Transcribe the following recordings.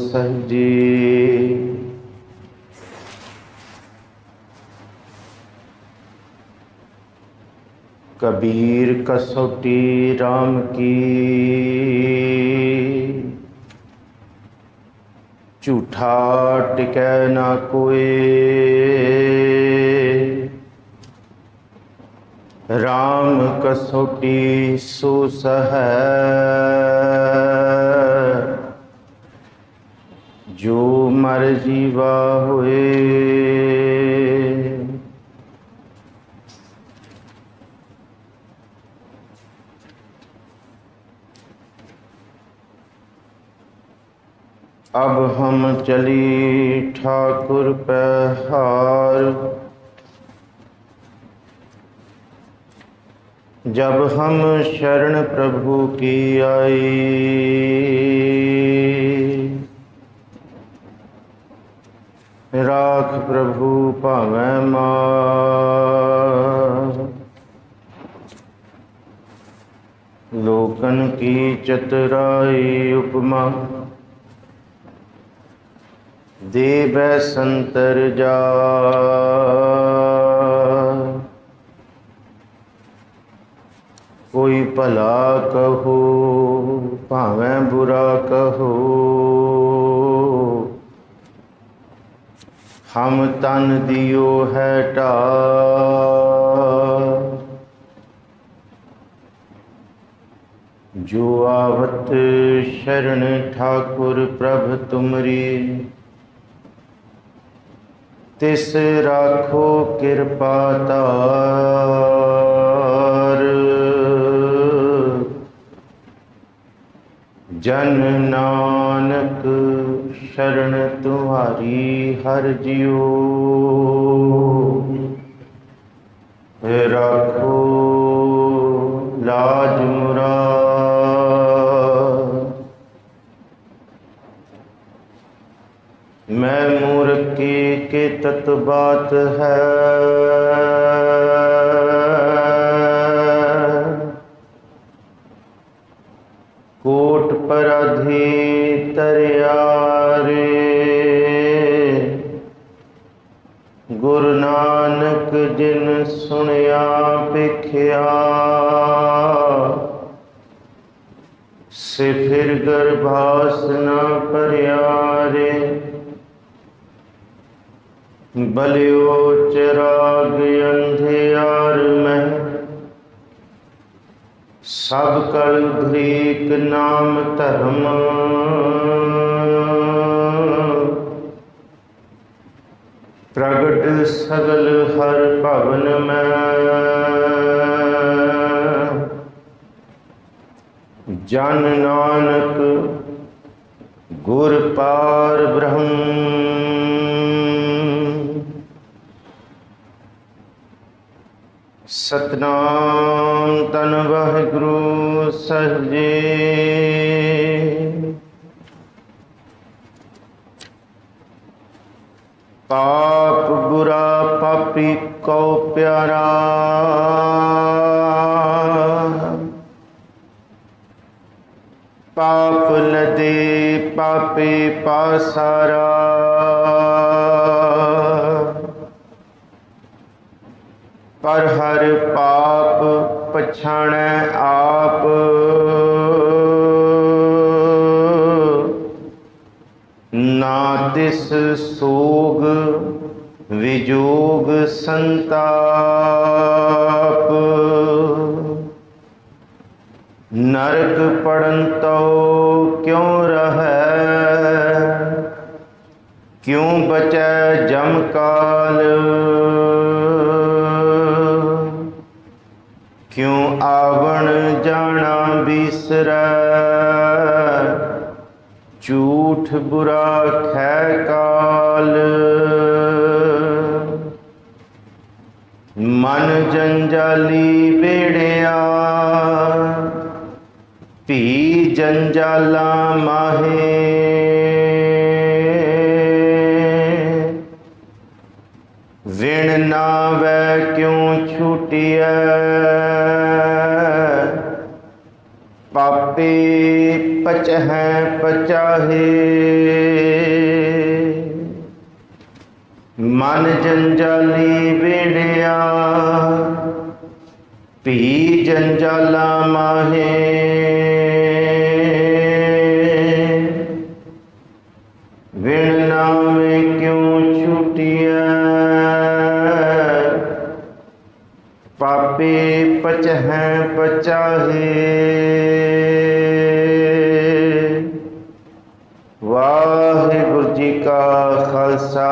सहजी। कबीर कसौटी राम की, झूठा टिकै ना कोई। राम कसौटी सो सहै, जो मर जीवा होए। अब हम चली ठाकुर पहार, जब हम शरण प्रभु की आई। राख प्रभु भावै मार, लोकन की चतुराई उपमा। देव संतर जा, कोई भला कहो भावें बुरा कहो। हम तन दियो है ढाल, जो आवत शरण ठाकुर प्रभ तुमरी। तिस राखो कृपा तार, जन नानक शरण तुम्हारी हर जियो। राखो लाज मुराद, मैं मूर्ख के तत बात है। कोट पराधी तरियारे, गुरु नानक जिन सुनिया पेखिया। से फिर गर्भास न परियारे, बलियो चिराग अंधियार में। सब कल ग्रीक नाम धर्म, प्रगट सगल हर भवन में। जन नानक गुर पार ब्रह्म, सतनाम तन वाहिगुरु साहिब जी। पाप बुरा पापी को प्यारा, पाप लदे पापी पासारा। पर हर पाप पछाणै आप, ना तिस सोग विजोग संताप। नरक पड़न तो क्यों रहै, क्यों बचै जम काल। क्यों आवण जाना बिसरै, झूठ बुरा खै काल। मन जंजाली बेड़िया, भी जंजाला माहे। विण नावै क्यों छूटिया, पापी पचह पचाहे। मन जंजाली बेड़िया भी जंजाला माहे। विण नामे क्यों छूटिया पापे पचह पचाहे। वाहिगुरु जी का खालसा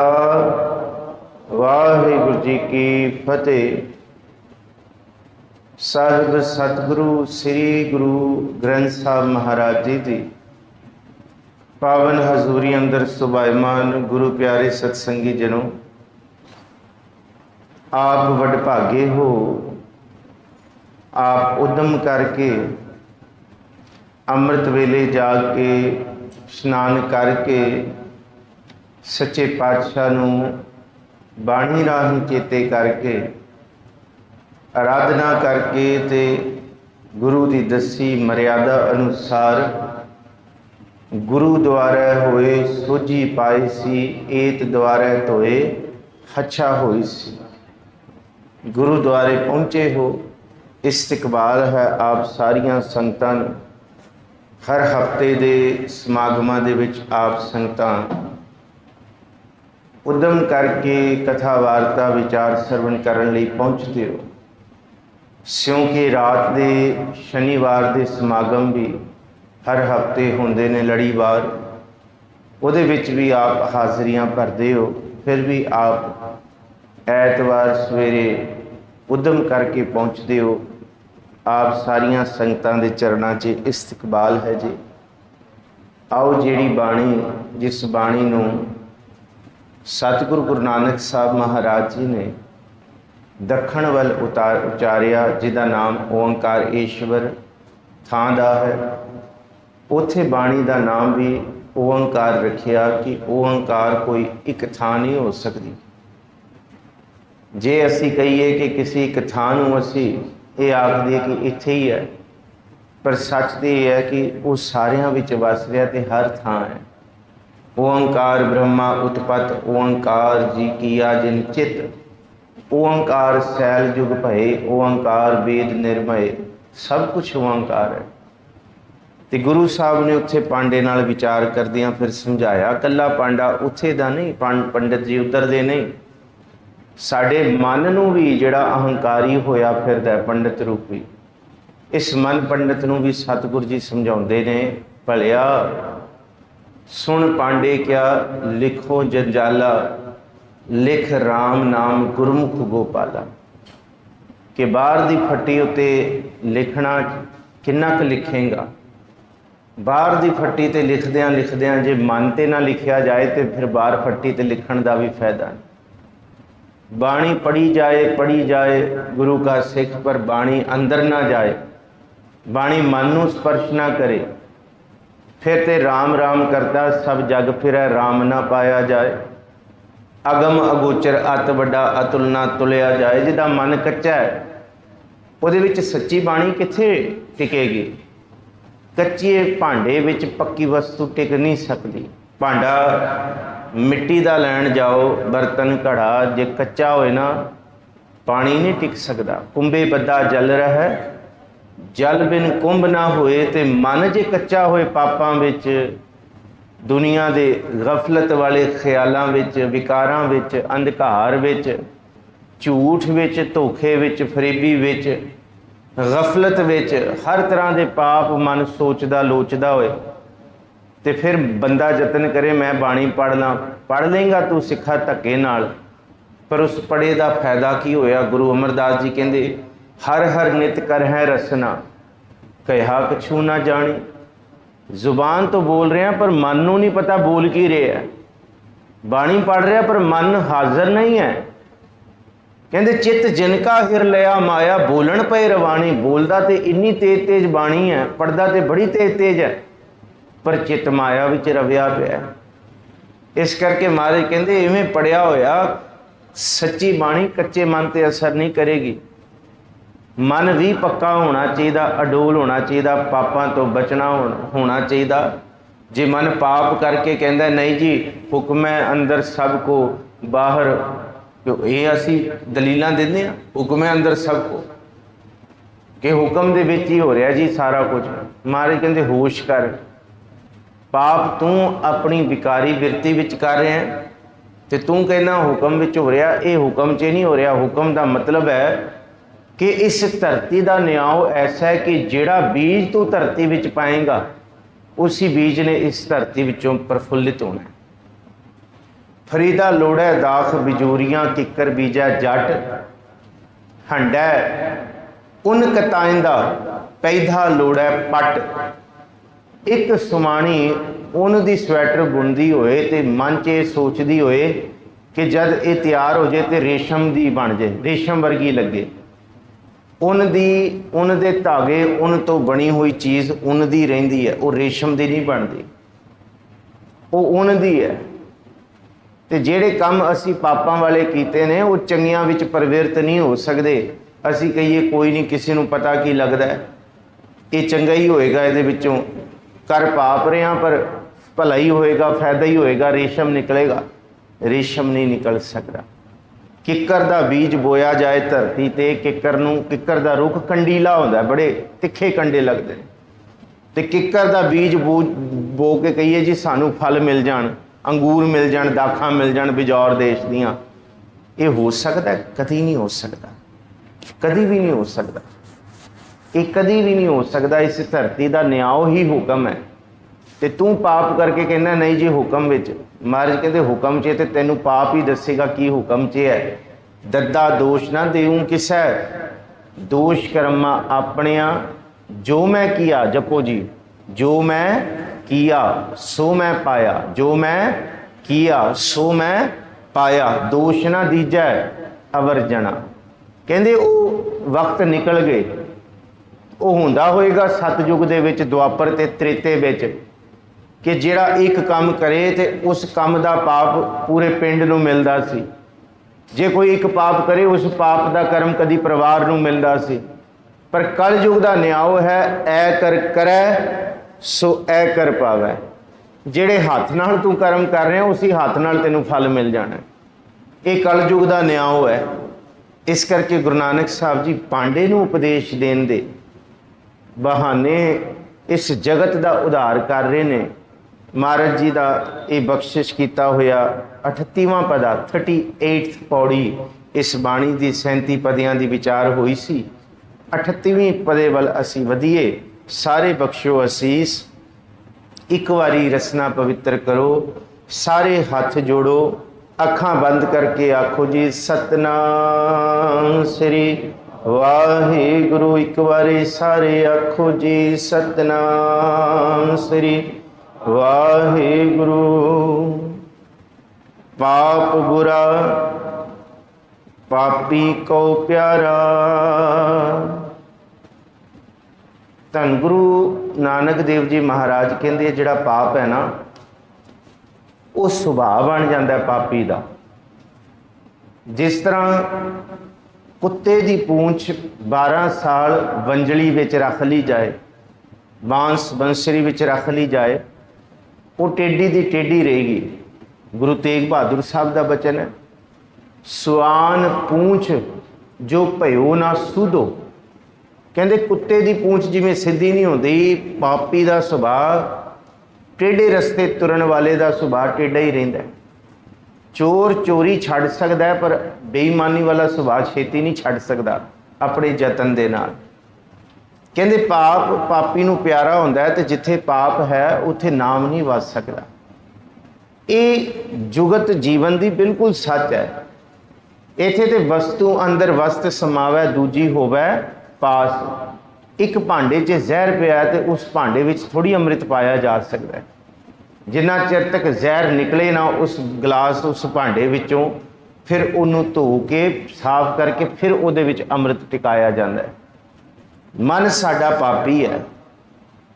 वाहिगुरु जी की फतेह। साहिब सतगुरु श्री गुरु ग्रंथ साहब महाराज जी दी पावन हजूरी अंदर सुभाईमान गुरु प्यारे सत्संगी जनों, आप वडभागे हो। आप उद्यम करके अमृत वेले जाग के स्नान करके सच्चे पातशाह नूं बाणी राही चेते करके आराधना करके ते गुरु की दसी मर्यादा अनुसार गुरु द्वारा होए सोझी पाई सी, एत द्वारा धोए हच्छा होई सी। गुरु द्वारे पहुँचे हो, इस्तकबाल है आप सारिया संगतां नूं। हर हफ्ते दे समागमां दे विच आप संगतां उद्यम करके कथा वार्ता विचार सरवण करन लई पहुँचते हो। क्योंकि रात दे शनिवार दे समागम भी हर हफ्ते होंदे ने लड़ीवार, उहदे विच भी आप हाज़रियां भरदे हो। फिर भी आप ऐतवार सवेरे उद्यम करके पहुँचते हो। आप सारिया संगतां दे चरणां 'च इस्तकबाल है जी। आओ जिहड़ी बाणी जिस बाणी नूं सतगुरु गुरु नानक साहब महाराज जी ने दखण वल उचारिया, जिहदा नाम ओंकार ईश्वर थां दा है, उथे बाणी का नाम भी ओंकार रखिया कि ओंकार कोई एक थां नहीं हो सकती। जे असी कहीए कि किसी एक थां नूं असी ये आख दीए कि इत्थे ही है, पर सच तो यह है कि वो सारियां विच वस रहा ते हर थां है। ओंकार ब्रह्मा उत्पत ओंकार जी किया जिन चित। ओंकार सैल जुग भये ओंकार वेद निर्मय। सब कुछ ओंकार है। तो गुरु साहब ने उत्थे पांडे नाल विचार करदियां फिर समझाया, कल्ला पांडा उत्थे दा नहीं, पंडित जी उधर दे नहीं, साडे मन नूं भी जिहड़ा अहंकारी होया फिरदा पंडित रूपी, इस मन पंडित नूं भी सतगुरु जी समझाउंदे ने, भलिया सुन पांडे क्या लिखो जंजाला, लिख राम नाम गुरमुख गोपाला। कि बाहर दी फट्टी उत्ते लिखना किन्ना क लिखेगा। बाहर दी फट्टी ते लिखदियां लिखदियां जे मन ते ना लिखिया जाए तो फिर बाहर फट्टी ते लिखण दा भी फायदा नहीं। बाणी पढ़ी जाए गुरु का सिख, पर बाणी अंदर ना जाए, बाणी मन नूं स्पर्श ना करे, फिर ते राम राम करता सब जग फिरै राम ना पाया जाए। अगम अगोचर अत वड्डा अतुल ना तुलिया जाए। जिहदा मन कच्चा है उहदे विच सच्ची बाणी कित्थे टिकेगी। कच्चे भांडे विच पक्की वस्तु टिक नहीं सकती। भांडा मिट्टी दा लैण जाओ, बर्तन घड़ा जे कच्चा होए ना पानी नहीं टिक सकता। कुंभे बद्दा जल रहा, जल बिन कुंभ ना होए। ते मन जे कच्चा होए पापां विच, दुनिया दे गफलत वाले ख्यालों विच, विकारां विच, अंधकार विच, झूठ विच, धोखे विच, फरेबी विच, गफलत विच, हर तरह के पाप मन सोचदा लोचदा होए, तो फिर बंदा यतन करे मैं बाणी पढ़ ला। पढ़ लेंगा तू सिखा धक्के नाल, पर उस पढ़े का फायदा की होया। गुरु अमरदास जी कहते हर हर नित कर है रसना, कहा कछू ना जानी। जुबान तो बोल रहे हैं पर मन नूं नहीं पता बोल की रहे है। बाणी पढ़ रहा पर मन हाजिर नहीं है। कहते चित जिनका हिर लिया माया, बोलन पे रवानी। बोलता तो इन्नी तेज तेज बाणी है, पढ़ता तो बड़ी तेज तेज है, पर चित माया विच रविया पिया। इस करके महाराज कहते इवें पढ़िया होया सच्ची बाणी कच्चे मन पर असर नहीं करेगी। मन भी पक्का होना चाहिए, अडोल होना चाहिए, पापां तो बचना होना चाहिए। जे मन पाप करके कहता नहीं जी हुक्म है अंदर सबको बाहर ये असी दलीलां दिंदे आ, हुक्म है अंदर सब को कि हुक्म दे विच ही हो रहा जी सारा कुछ। महाराज कहते होश कर, पाप तू अपनी विकारी बिरती विच कर रहा है तो तू कहना हुक्म विच हो रहा, ये हुक्म च नहीं हो रहा। हुक्म का मतलब है कि इस धरती का न्याय ऐसा है कि जिहड़ा बीज तू धरती विच पाएगा उसी बीज ने इस धरती विचों प्रफुल्लित होना है। फरीदा लोड़ै दाख बिजूरियां किकर बीजा जट, हंडै उन कताइंदा पैदा लोड़ै पट। एक सुमाणी उन दी स्वैटर बुनदी होए ते मन च सोचदी होए कि जब ये तैयार हो जाए तो रेशम दी बन जाए, रेशम वर्गी लगे। उन दे धागे उन तो बनी हुई चीज़ उन दी रहिंदी है, वो रेशम दी नहीं बनती, वो उन दी है। तो जेड़े काम असी पापां वाले कीते ने वो चंगियां विच प्रवृत्त नहीं हो सकते। असी कहिए कोई नहीं, किसी नूं पता की लगता है ये चंगा ही होएगा, ये विचों कर पाप रहे हैं पर भला ही होएगा, फायदा ही होएगा, रेशम निकलेगा। रेशम नहीं निकल सकता। किकर दा बीज बोया जाए धरती ते, किकर दा रुख कंडीला होंदा है, बड़े तिखे कंडे लगते हैं। तो किकर दा बीज बो के कहिए जी सानू फल मिल जान, अंगूर मिल जान, दाखा मिल जान बिजौर देश दियाँ, ये हो सकता है? कभी नहीं हो सकता, कभी भी नहीं हो सकता। ये कभी भी नहीं हो सकता। इस धरती का न्याय ही हुक्म है। तो तू पाप करके कहना नहीं जी हुक्म विच। महाराज कहते हुक्म च तो तेनू पाप ही दसेगा की हुक्म च है। दद्दा दोष ना देऊँ किसै, दोष कर्मा अपने जो मैं किया। जपो जी, जो मैं किया सो मैं पाया, जो मैं किया सो मैं पाया। दोष ना दीजै अवर जना। कहते वो वक्त निकल गए, वो हुंदा होएगा सतयुग दे विच, द्वापर ते त्रेते विच, कि जिहड़ा एक काम करे तो उस काम का पाप पूरे पिंड नूं मिलदा सी। जे कोई एक पाप करे उस पाप का कर्म कदी परिवार नूं मिलदा सी। पर कल युग का न्याय है ऐ कर करै सो ऐ कर पावै। जिहड़े हाथ नाल तू कर्म कर रहे उसी हाथ नाल तैनूं फल मिल जाना। ये कल युग का न्याय है। इस करके गुरु नानक साहब जी पांडे नूं उपदेश देण दे बहाने इस जगत का उद्धार कर रहे ने। महाराज जी का ये बख्शिश किया होया 38वां पदा 38th पौड़ी इस बाणी की 37 पदियां की विचार हुई सी। 38वीं पदे वाल असी वधिए। सारे बख्शो असीस, एक बारी रसना पवित्र करो, सारे हाथ जोड़ो, अखां बंद करके आखो जी सतनाम श्री वाहिगुरु। एक बारी सारे आखो जी सतनाम श्री वाहिगुरु। पाप बुरा पापी को प्यारा। धन गुरु नानक देव जी महाराज कहते जिहड़ा पाप है ना वो सुभाव बन जाता है पापी का। जिस तरह कुत्ते की पूंछ 12 साल वंजली विच रख ली जाए, बांस बंसरी विच रख ली जाए, वो टेढ़ी दी टेढ़ी रहेगी। गुरु तेग बहादुर साहब का बचन है, सुआन पूंछ जो भयो ना सुधो। कहते कुत्ते की पूंछ जिमें सीधी नहीं होती, पापी का सुभाव टेढ़े रस्ते तुरन वाले का सुभाव टेढ़ा ही रहिंदा है। चोर चोरी छड़ सकता है पर बेईमानी वाला सुभाव छेती नहीं छड़ सकता अपने जतन दे नाल। कहते पाप पापी नूं प्यारा होंदा है, तो जिथे पाप है उत्थे नाम नहीं वस सकता। ये जुगत जीवन की बिल्कुल सच है। इत्थे ते वस्तु अंदर वस्त समावै दूजी होवै पास। एक भांडे च जहर पिया तो उस भांडे विच थोड़ी अमृत पाया जा सकता है। जिन्ना चिर तक जहर निकले ना उस गिलास उस भांडे विचों, फिर उन्होंने धो के साफ करके फिर उहदे विच अमृत टिकाया जाता है। मन साडा पापी है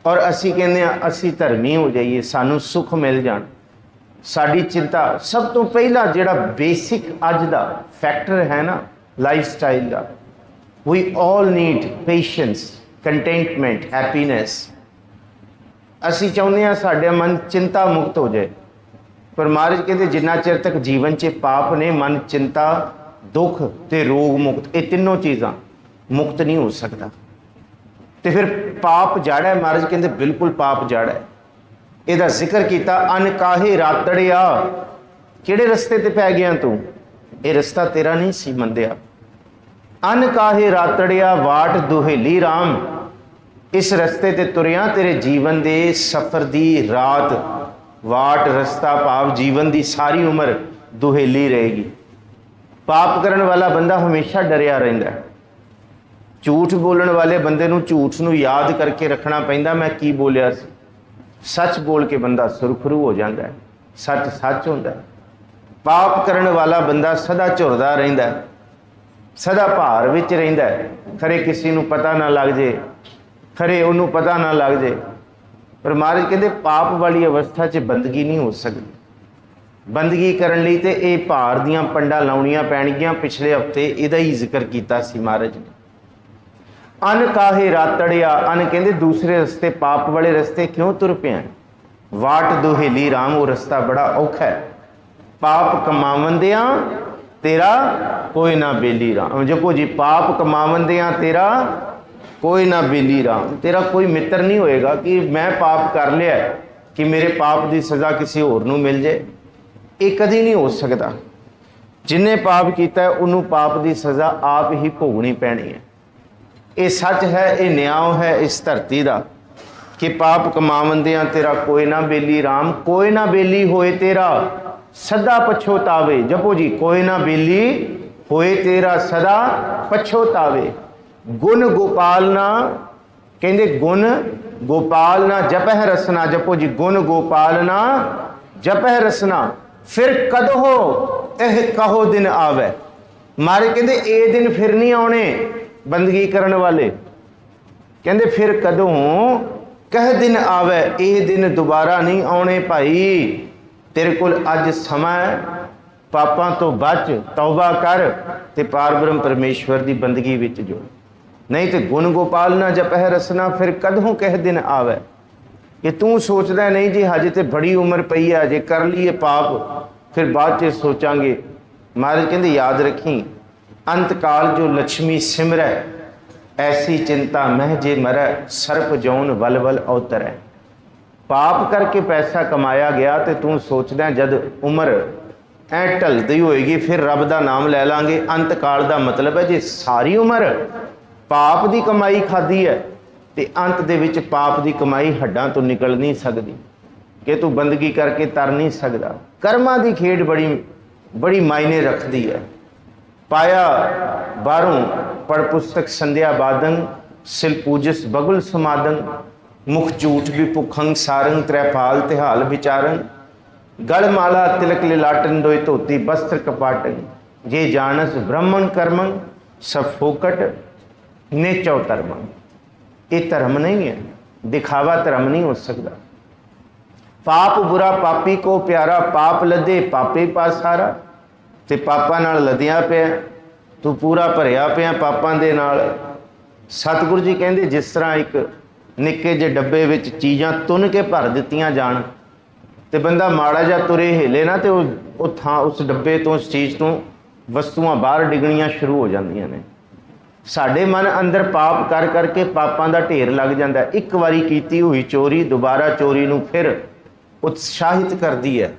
और असी कहने असी धर्मी हो जाइए, सानू सुख मिल जाण। साडी चिंता सब तो पहला जिहड़ा बेसिक अज दा फैक्टर है ना लाइफ स्टाइल का, we all need patience, contentment, happiness. असी चाहुंदे हां साडा मन चिंता मुक्त हो जाए, पर महाराज कहते जिन्ना चिर तक जीवन च पाप ने, मन चिंता दुख ते रोग मुक्त, ये तीनों चीज़ां मुक्त नहीं हो सकता। तो फिर पाप जड़ है, महाराज कहते बिल्कुल पाप जड़ है। ਇਹਦਾ ਜ਼ਿਕਰ ਕੀਤਾ ਅਨਕਾਹੇ ਰਾਤੜਿਆ, ਕਿਹੜੇ ਰਸਤੇ ਤੇ ਪੈ ਗਿਆ ਤੂੰ, ਇਹ ਰਸਤਾ ਤੇਰਾ ਨਹੀਂ ਸੀ ਮੰਦਿਆ। ਅਨਕਾਹੇ ਰਾਤੜਿਆ ਵਾਟ ਦੁਹੇਲੀ ਰਾਮ, ਇਸ ਰਸਤੇ ਤੇ ਤੁਰਿਆ ਤੇਰੇ ਜੀਵਨ ਦੇ ਸਫ਼ਰ ਦੀ ਰਾਤ, ਵਾਟ ਰਸਤਾ ਭਾਵ ਜੀਵਨ ਦੀ ਸਾਰੀ ਉਮਰ ਦੁਹੇਲੀ ਰਹੇਗੀ। ਪਾਪ ਕਰਨ ਵਾਲਾ ਬੰਦਾ ਹਮੇਸ਼ਾ ਡਰਿਆ ਰਹਿੰਦਾ। ਝੂਠ ਬੋਲਣ ਵਾਲੇ ਬੰਦੇ ਨੂੰ ਝੂਠ ਨੂੰ ਯਾਦ ਕਰਕੇ ਰੱਖਣਾ ਪੈਂਦਾ, ਮੈਂ ਕੀ ਬੋਲਿਆ ਸੀ। सच बोल के बंदा सुरखरू हो जाता है, सच सच होता है। पाप करने वाला बंदा सदा झुरदा रहिंदा, सदा भार विच रहिंदा, खरे किसी नूं पता ना लग जे, खरे उन्होंने पता ना लग जे। पर महाराज कहते पाप वाली अवस्था च बंदगी नहीं हो सकती। बंदगी करने लई ते ये भार दियां पंडां लाउणियां पैणगीਆਂ। पिछले हफ्ते इहदा ही जिक्र कीता सी महाराज ने। अन काहे रातड़िया, अन कहते दूसरे रस्ते पाप वाले रस्ते क्यों तुर पे हैं। वाट दुहेली राम, वो रस्ता बड़ा औखा है। पाप कमावंदिया तेरा कोई ना बेली राम, जपो जी पाप कमावंदिया तेरा कोई ना बेली राम। तेरा कोई मित्र नहीं होएगा कि मैं पाप कर लिया कि मेरे पाप की सज़ा किसी होर नूं मिल जाए, ये कदी नहीं हो सकता। जिन्हें पाप किया है उन्होंने पाप की सज़ा आप ही भोगनी पैनी है। ये सच है, ये न्याय है इस धरती का कि पाप कमावंदिया तेरा कोई ना बेली राम, कोई ना बेली होए तेरा सदा पछोतावे। जपो जी कोई ना बेली होए तेरा सदा पछोतावे। गुण गोपाल ना कहते, गुण गोपाल ना जपह रसना। जपो जी गुण गोपाल ना जपह रसना। फिर कद हो एह कहो दिन आवे। मारे कहते ये दिन फिर नहीं आने बंदगी करने वाले, कहते फिर कदों कह दिन आवे, ये दिन दोबारा नहीं आने भाई। तेरे कोल अज समा है, पापां तो बच तौबा कर ते पार ब्रह्म परमेश्वर की बंदगी विच जो। नहीं तो गुण गोपाल ना जपह रसना, फिर कदों कह दिन आवे। कि तू सोचदा नहीं जी हजे तो बड़ी उम्र पई है, जे कर लीए पाप फिर बाद च सोचांगे। महाराज कहते याद रखी अंतकाल जो लक्ष्मी सिमरै, ऐसी चिंता मह जे मरै, सर्प जौन वल वल अवतरै। पाप करके पैसा कमाया गया तो तू सोचदा जद उम्र ऐ ढलदी होएगी फिर रब का नाम लै लांगे। अंतकाल का मतलब है जे सारी उम्र पाप की कमाई खाधी है तो अंत दे विच पाप की कमाई हड्डां तो निकल नहीं सकती कि तू बंदगी करके तर नहीं सकता। कर्मां की खेड बड़ी बड़ी मायने रखती है। पाया बारों पढ़ पुस्तक संध्या बादंग, सिल पूजस बगुल समादंग, मुख झूठ भी भुखंग सारंग, त्रैफाल तिहाल विचारंग, गल माला तिलक लिलाटन, दोय धोती वस्त्र कपाटन। जे जानस ब्रह्मण कर्मं सब फोकट नेचौ धर्मं। ये धर्म नहीं है, दिखावा धर्म नहीं हो सकता। पाप बुरा पापी को प्यारा, पाप लदे पापे पासारा। ते पापां नाल लदिया पिया, तू पूरा भरिया पिया पापां दे नाल। सतगुरु जी कहंदे जिस तरह एक निक्के जे डब्बे विच चीज़ां तुन के भर दित्तियां जाण ते बंदा माड़ा जा तुरे हिले ना तो वो थां उस डब्बे तो उस चीज़ तो वस्तुआं बाहर डिगणियां शुरू हो जांदियां ने। साडे मन अंदर पाप कर करके पापां दा ढेर लग जांदा है। एक वारी कीती हुई चोरी दोबारा चोरी नूं फिर उत्साहित करदी है।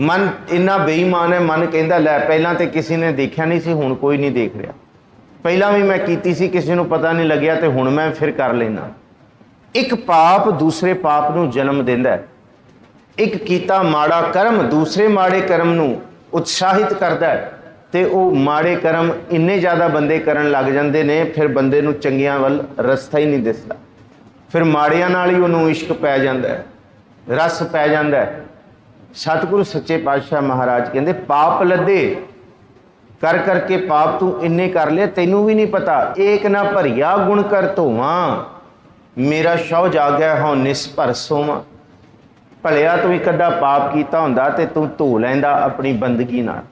मन इन्ना बेईमान है, मन कहता लै पहलां तो किसी ने देखा नहीं सी, हुण कोई नहीं देख रहा। पहलां भी मैं कीती सी, किसी नूं पता नहीं लग्या तो हुण मैं फिर कर लेना। एक पाप दूसरे पाप नूं जन्म दिंदा है। एक कीता माड़ा कर्म दूसरे माड़े कर्म नूं उत्साहित करता है तो वह माड़े कर्म इन्ने ज़्यादा बंदे करन लग जाते ने, फिर बंदे नूं चंगियां वल रस्ता ही नहीं दिसदा। फिर माड़ियां नाल ही उन्होंने इश्क पै जांदा है, रस पै जांदा है। सतगुरु सच्चे पातशाह महाराज कहते पाप लदे कर करके पाप तू इन्ने कर लिया तेनू भी नहीं पता। एक ना भरिया गुण कर धोवा, मेरा शौ जाग्या हों निस्भर सोवा। भलिया तू एक अद्धा पाप किया हुंदा ते तू धो लैंदा अपनी बंदगी नाल,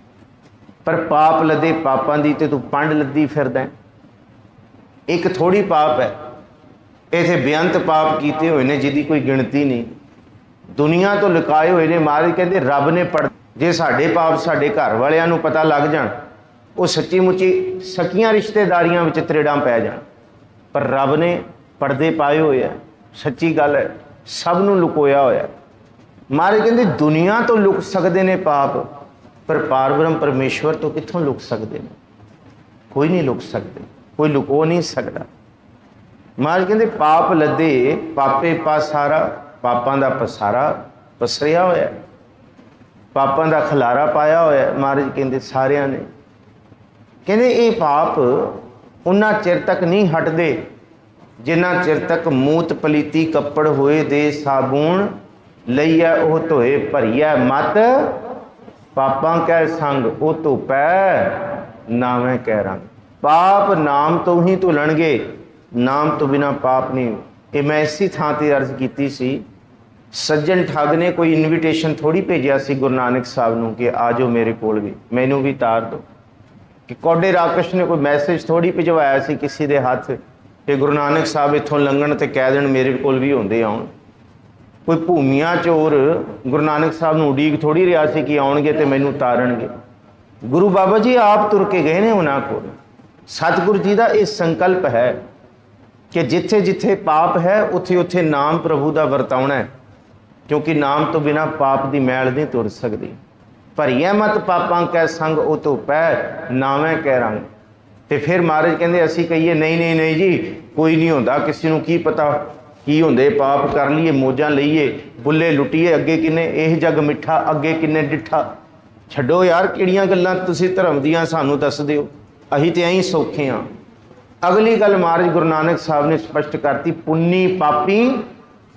पर पाप लदे पापां दी ते तू पंड लद्दी फिरदा। एक थोड़ी पाप है, इत्थे बेअंत पाप कीते हुए ने जिहदी कोई गिणती नहीं। दुनिया तो लुकाए हुए ने। महाराज कहते रब ने पढ़ जे साढ़े पाप साढ़े घर वालियां नूं पता लग जाण, वो सच्ची मुच्ची सकियां रिश्तेदारियां विच त्रेड़ां पै जाण, पर रब ने पर्दे पाए हुए है। सच्ची गल है, सब नूं लुकोया होया। महाराज कहते दुनिया तो लुक सकते ने पाप, पर पारब्रह्म परमेश्वर तो कित्थों लुक सकते हैं? कोई नहीं लुक सकते, कोई लुको नहीं सकता। महाराज कहते पाप लदे पापे पासारा, पापां दा पसारा पसरिया होया, पापां दा खलारा पाया होया। महाराज कहते सारियां ने, कहते ये पाप उन्ना चिर तक नहीं हटदे जिन्ना चिर तक मूत पलीती कपड़ होए दे साबुण लईए ओह धोए भरीए मत पापां कै संग ओ धोपै नावें कै रंग। पाप नाम तो ही धुलणगे, नाम तो बिना पाप नहीं। ये मैं इसी थां ते अर्ज कीती सी, सज्जन ठग ने कोई इनविटेशन थोड़ी भेजिया सी गुरु नानक साहब नूं कि आ जाओ मेरे कोल भी, मैनू भी तार दो। कि कौडे राकेश ने कोई मैसेज थोड़ी भिजवाया सी किसी दे हथ कि गुरु नानक साहब इत्थों लंघण ते कह देण मेरे कोल भी होंदे आउण। कोई भूमिया चोर गुरु नानक साहब नूं उडीक थोड़ी रहा सी कि आउणगे ते मैनू तारनगे। गुरु बाबा जी आप तुर के गए ने उन्हां कोल। सतगुरु जी का यह संकल्प है कि जिथे जिथे पाप है उथे उथे नाम प्रभु का वरताउणा है, क्योंकि नाम तो बिना पाप की मैल नहीं तुर सकती। भरीए मत पापां कै संग ओ धोपै नावें कै रंग। तो फिर महाराज कहते असीं कहिए नहीं नहीं नहीं जी कोई नहीं होंदा, किसी नूं की पता की होंदे, पाप कर लीए मौजां लईए बुले लुटीए, अगे किन्ने एह जग मिठा अगे किन्ने डिठा। छड्डो यार किहड़ियां गल्लां तुसीं धर्म दियां सानूं दस दिओ, अहीं ते अहीं सौखे हाँ। अगली गल महाराज गुरु नानक साहब ने स्पष्ट करती, पुन्नी पापी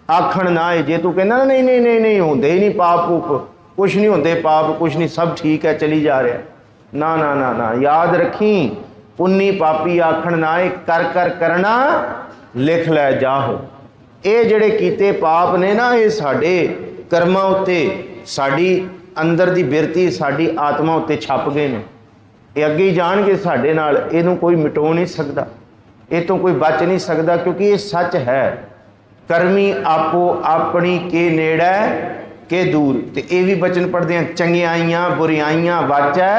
आखण ना है। जे तू कहना नहीं नहीं नहीं नहीं होंदे ही नहीं पाप पूप, कुछ नहीं होंदे पाप, कुछ नहीं सब ठीक है चली जा रहा, ना ना ना ना, याद रखी पुन्नी पापी आखण ना है, कर कर करना लिख लै जाहो। ये जिहड़े कीते पाप ने ना, ये साडे कर्मां उत्ते साडी अंदर दी बिरती साडी आत्मा उत्ते छप गए ने। ये अगे जाणगे साडे नाल, इहनूं कोई मिटो नहीं सकदा, ये तो कोई बच नहीं सकदा, क्योंकि ये सच है। करमी आपो अपनी के नेड़े के दूर। तो ये भी बचन पढ़ते हैं, चंगियाइयां बुरियाइयां वाचै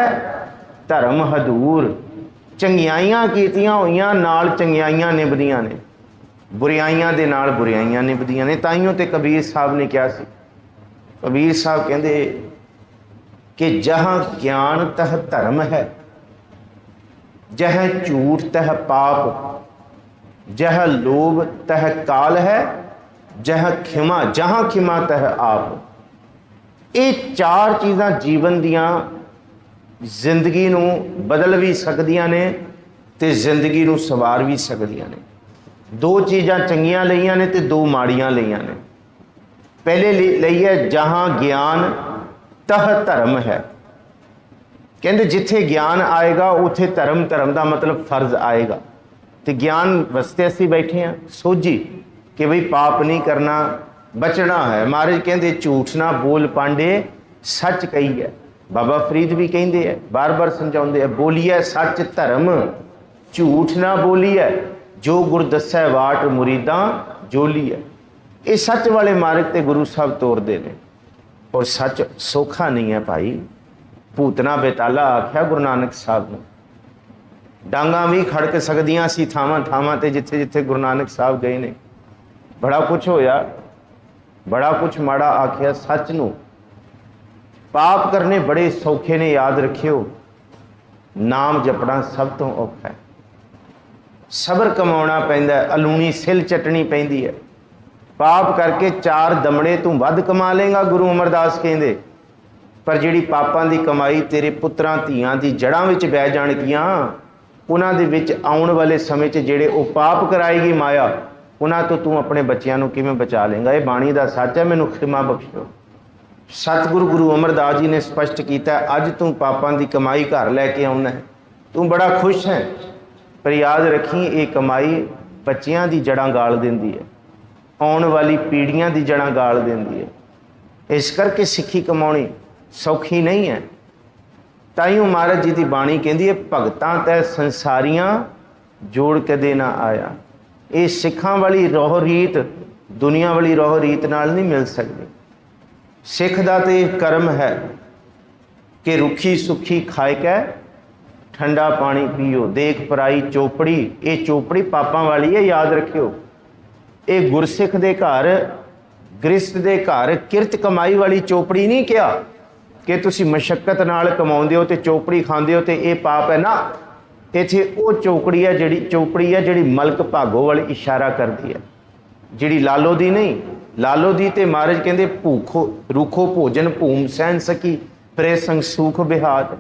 धर्म हदूर। चंगियाइयां कीतियां होइयां नाल चंगियाइयां निभदियां ने, बुरियाइयां दे नाल बुरियाइयां निभदियां ने। ताइयों ते कबीर साहब ने कहा सी, कबीर साहब कहते कि जहाँ ज्ञान तह धर्म है, जह झूठ तह पाप, जह लोभ तह काल है, जह खिमा जहाँ खिमा तह आप। ये चार चीज़ां जीवन दियां जिंदगी नूं बदल भी सकदियां ने ते जिंदगी नूं सवार भी सकदियां ने। दो चीज़ां चंगियां लईयां ने ते दो माड़ियां लईयां ने। पहले लई है जहाँ ज्ञान तह धर्म है। कहते जिथे ज्ञान आएगा उथे धर्म, धर्म का मतलब फर्ज आएगा। तो ज्ञान वास्ते असीं बैठे हैं सोझी कि भाई पाप नहीं करना, बचना है। महाराज कहते झूठ ना बोल पांडे सच कही है। बाबा फरीद भी कहते हैं, बार बार समझाते हैं, बोलिए सच धर्म झूठ ना बोलिए, जो गुर दसै वाट मुरीदा जोली है। ये सच वाले मार्ग ते गुरु साहब तोरते हैं। और सच सौखा नहीं है भाई। भूतना बेताला आख्या गुरु नानक साहब ने। डांगा भी खड़क सकदियां सी थावां थावां ते जिथे जिथे गुरु नानक साहब गए ने। बड़ा कुछ होया, बड़ा कुछ माड़ा आख्या सच नूं। पाप करने बड़े सौखे ने, याद रखियो। नाम जपना सब तो औखा है। सबर कमाउणा पैंदा, अलूणी सिल चटनी पैंदी है। पाप करके चार दमड़े तू वध कमा लेगा, गुरु अमरदास कहते। पर जिहड़ी पापां दी कमाई तेरे पुत्रां धीआं दी जड़ां विच बह जाणगियां, उन्हां दे विच आउण वाले समय च जिहड़े ओ पाप कराएगी माया, उन्हां तो तू अपने बच्चियां नूं किवें बचा लेंगा। ये बाणी दा सच है, मैनूं खिमा बख्शो। सतगुरु गुरु अमरदास जी ने स्पष्ट किया, अज तू पापां दी कमाई घर लैके आउणा है, तू बड़ा खुश है, पर याद रखी ये कमाई बच्चियां दी जड़ां गाल दिंदी है, आउण वाली पीढ़ियां दी जड़ां गाल दिंदी है। इस करके सिੱਖੀ कमाउणी सौखी नहीं है। ताइयों महाराज जी की बाणी कहती है, भगतां तै संसारियां जोड़ कदे ना आया। ये सिखां वाली रोह रीत दुनिया वाली रोह रीत नाल नहीं मिल सकती। सिख दा तो यह कर्म है कि रुखी सुखी खाए कै ठंडा पानी पीओ, देख पराई चोपड़ी। ये चोपड़ी पापां वाली है, याद रखियो। ये गुरसिख दे घर, गृहस्थ दे घर किरत कमाई वाली चोपड़ी नहीं किया कि तुसी मशक्कत नाल कमाउंदे हो ते चोपड़ी खांदे हो ते ये पाप है ना। इत्थे वो चौकड़ी है जिहड़ी मलक भागो वाली इशारा करती है, जिहड़ी लालो दी नहीं। लालो दी ते महाराज कहंदे भूखो रूखो भोजन भूम सहन सकी प्रे संग सूख बिहार।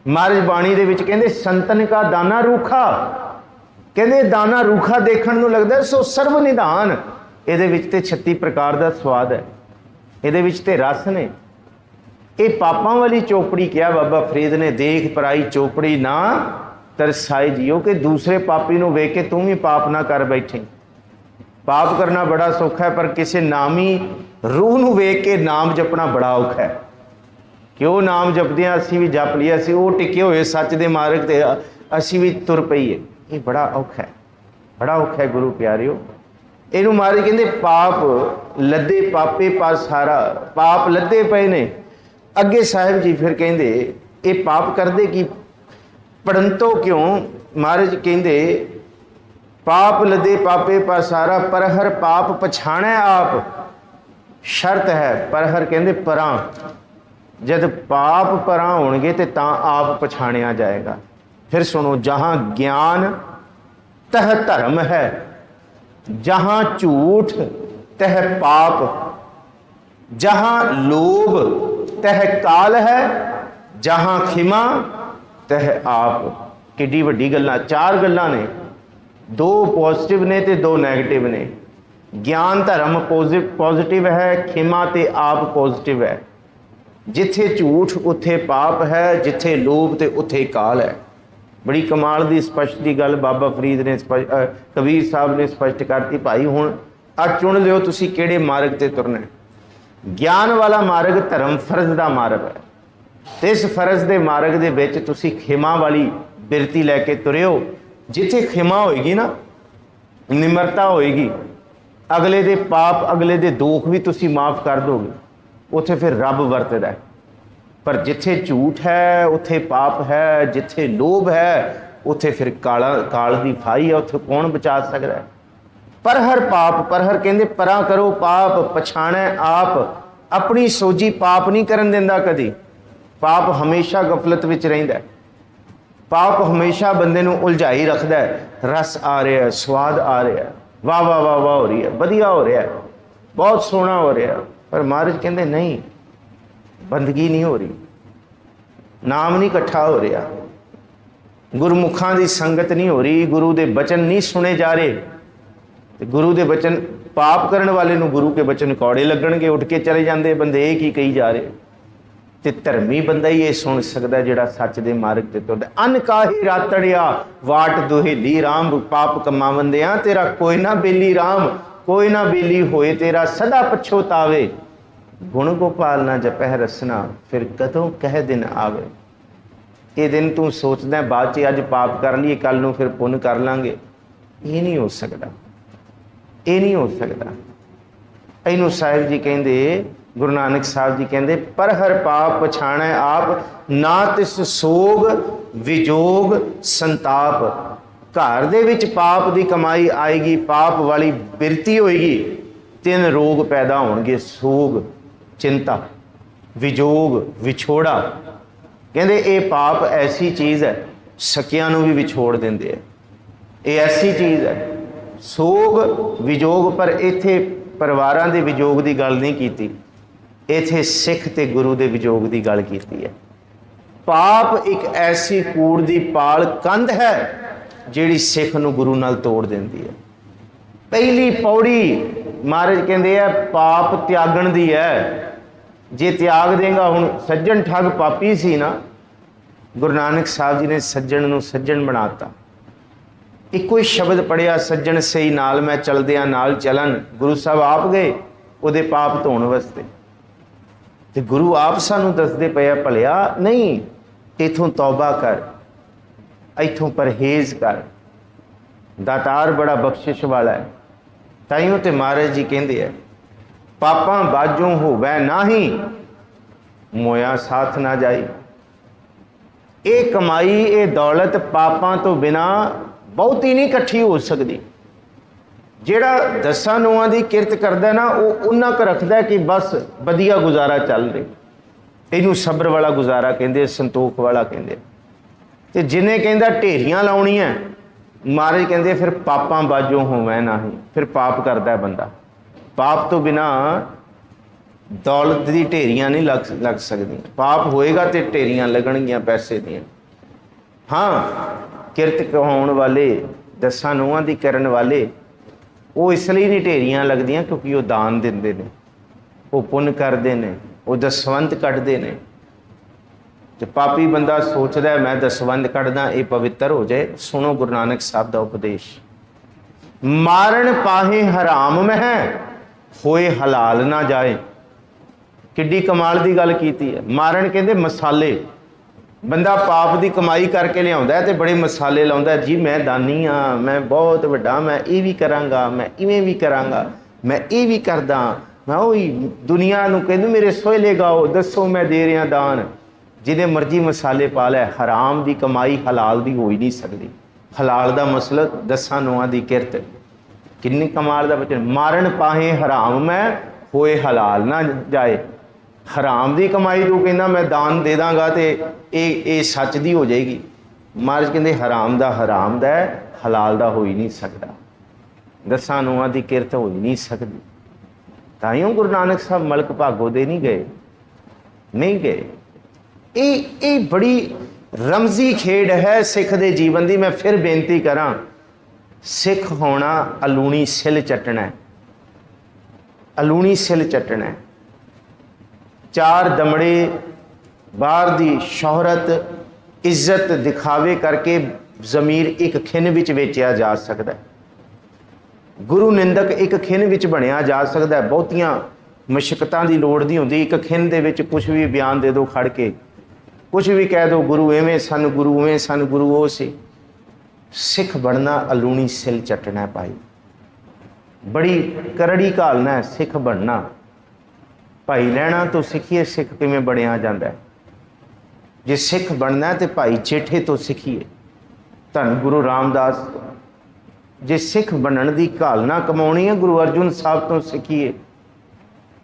महाराज बाणी दे विच कहंदे संतन का दाना रूखा, कहंदे दाना रूखा देखण नूं लगदा सो सर्व निधान। इहदे विच ते 36 प्रकार दा स्वाद है, इहदे विच ते रस ने। ये पापां वाली चौपड़ी क्या बाबा फरीद ने, देख पराई चौपड़ी ना तरसाए जियो, कि दूसरे पापी नूं वेख के तू भी पाप ना कर बैठे। पाप करना बड़ा सौखा है, पर किसी नामी रूह नूं वेख के नाम जपना बड़ा औखा है। कि वो नाम जपदे असीं भी जप लिया, असीं वो टिके होए सच दे मार्ग ते असीं भी तुर पईए। ये बड़ा औखा है, बड़ा औखा है गुरु प्यारिओ। इनू महाराज कहंदे पाप लदे पापे पासारा, पाप लदे पे ने। अगे साहिब जी फिर कहंदे ये पाप करदे की पढ़ंतो क्यों। महाराज कहंदे पाप लदे पापे पासारा पर हर पाप पछाणै आप। शर्त है पर हर कहंदे परां, जब पाप परां होणगे ते तां आप पछाणिया जाएगा। फिर सुनो, जहां ज्ञान तह धर्म है, जहां झूठ तह पाप, जहां लोभ तह काल है, जहां खिमा तह आप। किड्डी वड्डी गल्लां, 4 गल्लां ने, 2 पॉजिटिव ने ते 2 नैगेटिव ने। ज्ञान धर्म पॉजिटिव है, खिमा ते आप पॉजिटिव है। जिथे झूठ उत्थे पाप है, जिथे लोभ ते उत्थे काल है। बड़ी कमाल दी स्पष्ट दी गल बाबा फरीद ने कबीर साहब ने स्पष्ट करती। भाई हुण आ चुन लियो तुसी किहड़े मार्ग ते तुरना है। ज्ञान वाला मार्ग धर्म फर्ज दा मार्ग है, ते इस फर्ज दे मार्ग दे विच तुसी खिमा वाली बिरती लैके तुरियो। जिथे खिमा होएगी ना, निमरता होएगी, अगले दे पाप अगले दे दुख भी तुसी माफ़ कर दोगे, उत्थे फिर रब वरतदा है। पर जिथे झूठ है उत्थे पाप है, जिथे लोभ है उत्थे फिर काल दी फाही है, उत्थे कौन बचा सकता है। पर हर पाप, पर हर कहंदे परां करो पाप पछाणै आप। अपनी सोजी पाप नहीं करन दिंदा कदी। पाप हमेशा गफलत विच रहिंदा है, पाप हमेशा बंदे नूं उलझाई रखदा है। रस आ रहा है, स्वाद आ रहा है, वाह वाह वाह वाह हो रही है, वधिया हो रहा है, बहुत सोहना हो रहा है। पर महाराज कहंदे नहीं, बंदगी नहीं हो रही, नाम नहीं इकट्ठा हो रहा, गुरमुखां दी संगत नहीं हो रही, गुरु दे बचन नहीं सुने जा रहे। ते गुरु दे बचन, पाप करने वाले नूं गुरु के बचन कौड़े लगणगे, उठ के चले जाते बंदे, ये की कही जा रहे। ते धर्मी बंदा ही ये सुन सकता जिहड़ा सच दे मार्ग ते तुरदा। अन काहे रातड़िया वाट दुहेली राम, पाप कमावंदियां तेरा कोई ना बेली राम, कोई ना बेली होए तेरा सदा पछोतावे। गुण गोपाल ना जपह रसना, फिर कदों कह दिन आवे। ये दिन तू सोचदा बाद च अज पाप कर लिए कल नूं फिर पुण्य कर लांगे, ये नहीं हो सकता, ये नहीं हो सकता। इनू साहिब जी कहंदे, गुरु नानक साहब जी कहंदे पर हर पाप पछाणै आप, ना तिस सोग विजोग संताप। घर दे विच पाप दी कमाई आएगी, पाप वाली बिरती होएगी, 3 रोग पैदा होणगे, सोग चिंता, विजोग विछोड़ा। कहंदे ये पाप ऐसी चीज़ है सकियां नूं भी विछोड़ दिंदे है, ये ऐसी चीज़ है। सोग विजोग, पर इत्थे परिवारां दे विजोग दी गल नहीं कीती, इत्थे सिख ते गुरु दे विजोग दी गल कीती है। पाप एक ऐसी कूड़ दी पाल कंध है जिहड़ी सिख नूं गुरु नाल तोड़ दिंदी है। पहली पौड़ी महाराज कहंदे आ पाप त्यागण दी है। जे त्याग देगा, हुण सज्जन ठग पापी सी ना, गुरु नानक साहब जी ने सज्जन नूं सज्जन बनाता। इक्को ही शब्द पढ़िया, सज्जन सही नाल मैं चलदियां नाल चलन। गुरु साहब आप गए उहदे पाप धोण वास्ते, ते गुरु आप सानू दसदे पे भलिया नहीं, इथों तौबा कर, इथों परहेज कर। दातार बड़ा बख्शिश वाला है। ताइयों ते महाराज जी कहंदे है पापां बाजों होवै नाही, मोया साथ ना जाए। ये कमाई ये दौलत पापां तो बिना बहुती नहीं इकट्ठी हो सकती। ਜਿਹੜਾ 10 ਨੌਆਂ ਦੀ ਕਿਰਤ ਕਰਦਾ ਨਾ ਉਹ ਉਨਾ ਕੁ ਰੱਖਦਾ ਕਿ ਬਸ ਵਧੀਆ ਗੁਜ਼ਾਰਾ ਚੱਲ ਰਿਹਾ। ਇਹਨੂੰ ਸਬਰ ਵਾਲਾ ਗੁਜ਼ਾਰਾ ਕਹਿੰਦੇ, ਸੰਤੋਖ ਵਾਲਾ ਕਹਿੰਦੇ। ਤੇ ਜਿਹਨੇ ਕਹਿੰਦਾ ਢੇਰੀਆਂ ਲਾਉਣੀਆਂ, ਮਹਾਰਾਜ ਕਹਿੰਦੇ ਫਿਰ ਪਾਪਾਂ ਬਾਝੋਂ ਹੋਵੈ ਨਾਹੀਂ। ਫਿਰ ਪਾਪ ਕਰਦਾ ਬੰਦਾ। ਪਾਪ ਤੋਂ ਬਿਨਾ ਦੌਲਤ ਦੀ ਢੇਰੀਆਂ ਨਹੀਂ ਲੱਗ ਸਕਦੀਆਂ। ਪਾਪ ਹੋਏਗਾ ਤੇ ਢੇਰੀਆਂ ਲੱਗਣਗੀਆਂ ਪੈਸੇ ਦੀਆਂ। ਹਾਂ, ਕਿਰਤ ਕਹਾਉਣ ਵਾਲੇ, 10 ਨੌਆਂ ਦੀ ਕਰਨ ਵਾਲੇ, ਉਹ ਇਸ ਲਈ ਨਹੀਂ ਢੇਰੀਆਂ ਲੱਗਦੀਆਂ ਕਿਉਂਕਿ ਉਹ ਦਾਨ ਦਿੰਦੇ ਨੇ, ਉਹ ਪੁੰਨ ਕਰਦੇ ਨੇ, ਉਹ ਦਸਵੰਧ ਕੱਢਦੇ ਨੇ। ਤੇ ਪਾਪੀ ਬੰਦਾ ਸੋਚਦਾ ਮੈਂ ਦਸਵੰਧ ਕੱਢਦਾ ਇਹ ਪਵਿੱਤਰ ਹੋ ਜਾਏ। ਸੁਣੋ ਗੁਰੂ ਨਾਨਕ ਸਾਹਿਬ ਦਾ ਉਪਦੇਸ਼, ਮਾਰਨ ਪਾਹੇ ਹਰਾਮ ਮਹਿ, ਹੋਏ ਹਲਾਲ ਨਾ ਜਾਏ। ਕਿੱਡੀ ਕਮਾਲ ਦੀ ਗੱਲ ਕੀਤੀ ਹੈ। ਮਾਰਨ ਕਹਿੰਦੇ ਮਸਾਲੇ। ਬੰਦਾ ਪਾਪ ਦੀ ਕਮਾਈ ਕਰਕੇ ਲਿਆਉਂਦਾ ਤੇ ਬੜੇ ਮਸਾਲੇ ਲਾਉਂਦਾ, ਜੀ ਮੈਂ ਦਾਨੀ ਹਾਂ, ਮੈਂ ਬਹੁਤ ਵੱਡਾ, ਮੈਂ ਇਹ ਵੀ ਕਰਾਂਗਾ, ਮੈਂ ਇਵੇਂ ਵੀ ਕਰਾਂਗਾ, ਮੈਂ ਇਹ ਵੀ ਕਰਦਾ, ਮੈਂ ਉਹੀ ਦੁਨੀਆ ਨੂੰ ਕਹਿੰਦਾ ਮੇਰੇ ਸੋਹਲੇ ਗਾਓ, ਦੱਸੋ ਮੈਂ ਦੇ ਰਿਹਾ ਦਾਨ। ਜਿਹਦੇ ਮਰਜ਼ੀ ਮਸਾਲੇ ਪਾ ਲੈ, ਹਰਾਮ ਦੀ ਕਮਾਈ ਹਲਾਲ ਦੀ ਹੋ ਹੀ ਨਹੀਂ ਸਕਦੀ। ਹਲਾਲ ਦਾ ਮਸਲਾ 10 ਨੌਆਂ ਦੀ ਕਿਰਤ। ਕਿੰਨੀ ਕਮਾਲ ਦਾ ਬਚਨ, ਮਾਰਨ ਪਾਹੇ ਹਰਾਮ ਮੈਂ, ਹੋਏ ਹਲਾਲ ਨਾ ਜਾਏ। ਹਰਾਮ ਦੀ ਕਮਾਈ ਤੂੰ ਕਹਿੰਦਾ ਮੈਂ ਦਾਨ ਦੇ ਦਾਂਗਾ ਤੇ ਇਹ ਸੱਚ ਦੀ ਹੋ ਜਾਏਗੀ। ਮਹਾਰਾਜ ਕਹਿੰਦੇ ਹਰਾਮ ਦਾ ਹੈ, ਹਲਾਲ ਦਾ ਹੋ ਹੀ ਨਹੀਂ ਸਕਦਾ। 10 ਨੌਆਂ ਦੀ ਕਿਰਤ ਹੋ ਹੀ ਨਹੀਂ ਸਕਦੀ। ਤਾਈਓ ਗੁਰੂ ਨਾਨਕ ਸਾਹਿਬ ਮਲਕ ਭਾਗੋ ਦੇ ਨਹੀਂ ਗਏ। ਇਹ ਬੜੀ ਰਮਜ਼ੀ ਖੇਡ ਹੈ ਸਿੱਖ ਦੇ ਜੀਵਨ ਦੀ। ਮੈਂ ਫਿਰ ਬੇਨਤੀ ਕਰਾਂ, ਸਿੱਖ ਹੋਣਾ ਅਲੂਣੀ ਸਿਲ ਚੱਟਣਾ, ਅਲੂਣੀ ਸਿਲ ਚੱਟਣਾ। 4 ਦਮੜੇ ਬਾਹਰ ਦੀ ਸ਼ੋਹਰਤ, ਇੱਜ਼ਤ ਦਿਖਾਵੇ ਕਰਕੇ ਜ਼ਮੀਰ ਇੱਕ ਖਿੰਨ ਵਿੱਚ ਵੇਚਿਆ ਜਾ ਸਕਦਾ। ਗੁਰੂ ਨਿੰਦਕ ਇੱਕ ਖਿੰਨ ਵਿੱਚ ਬਣਿਆ ਜਾ ਸਕਦਾ। ਬਹੁਤੀਆਂ ਮੁਸ਼ਕਲਾਂ ਦੀ ਲੋੜ ਨਹੀਂ ਹੁੰਦੀ। ਇੱਕ ਖਿੰਨ ਦੇ ਵਿੱਚ ਕੁਛ ਵੀ ਬਿਆਨ ਦੇ ਦਿਓ ਖੜ ਕੇ, ਕੁਛ ਵੀ ਕਹਿ ਦਿਓ, ਗੁਰੂ ਐਵੇਂ ਸਨ, ਗੁਰੂ ਉਵੇਂ ਸਨ, ਗੁਰੂ ਉਹ ਸੀ। ਸਿੱਖ ਬਣਨਾ ਅਲੂਣੀ ਸਿਲ ਚੱਟਣਾ ਭਾਈ, ਬੜੀ ਕਰੜੀ ਘਾਲਣਾ ਸਿੱਖ ਬਣਨਾ। ਭਾਈ ਲਹਿਣਾ ਤੋਂ ਸਿੱਖੀਏ ਸਿੱਖ ਕਿਵੇਂ ਬਣਿਆ ਜਾਂਦਾ। ਜੇ ਸਿੱਖ ਬਣਨਾ ਤੇ ਭਾਈ ਜੇਠੇ ਤੋਂ ਸਿੱਖੀਏ, ਧੰਨ ਗੁਰੂ ਰਾਮਦਾਸ। ਜੇ ਸਿੱਖ ਬਣਨ ਦੀ ਘਾਲਣਾ ਕਮਾਉਣੀ ਹੈ, ਗੁਰੂ ਅਰਜਨ ਸਾਹਿਬ ਤੋਂ ਸਿੱਖੀਏ।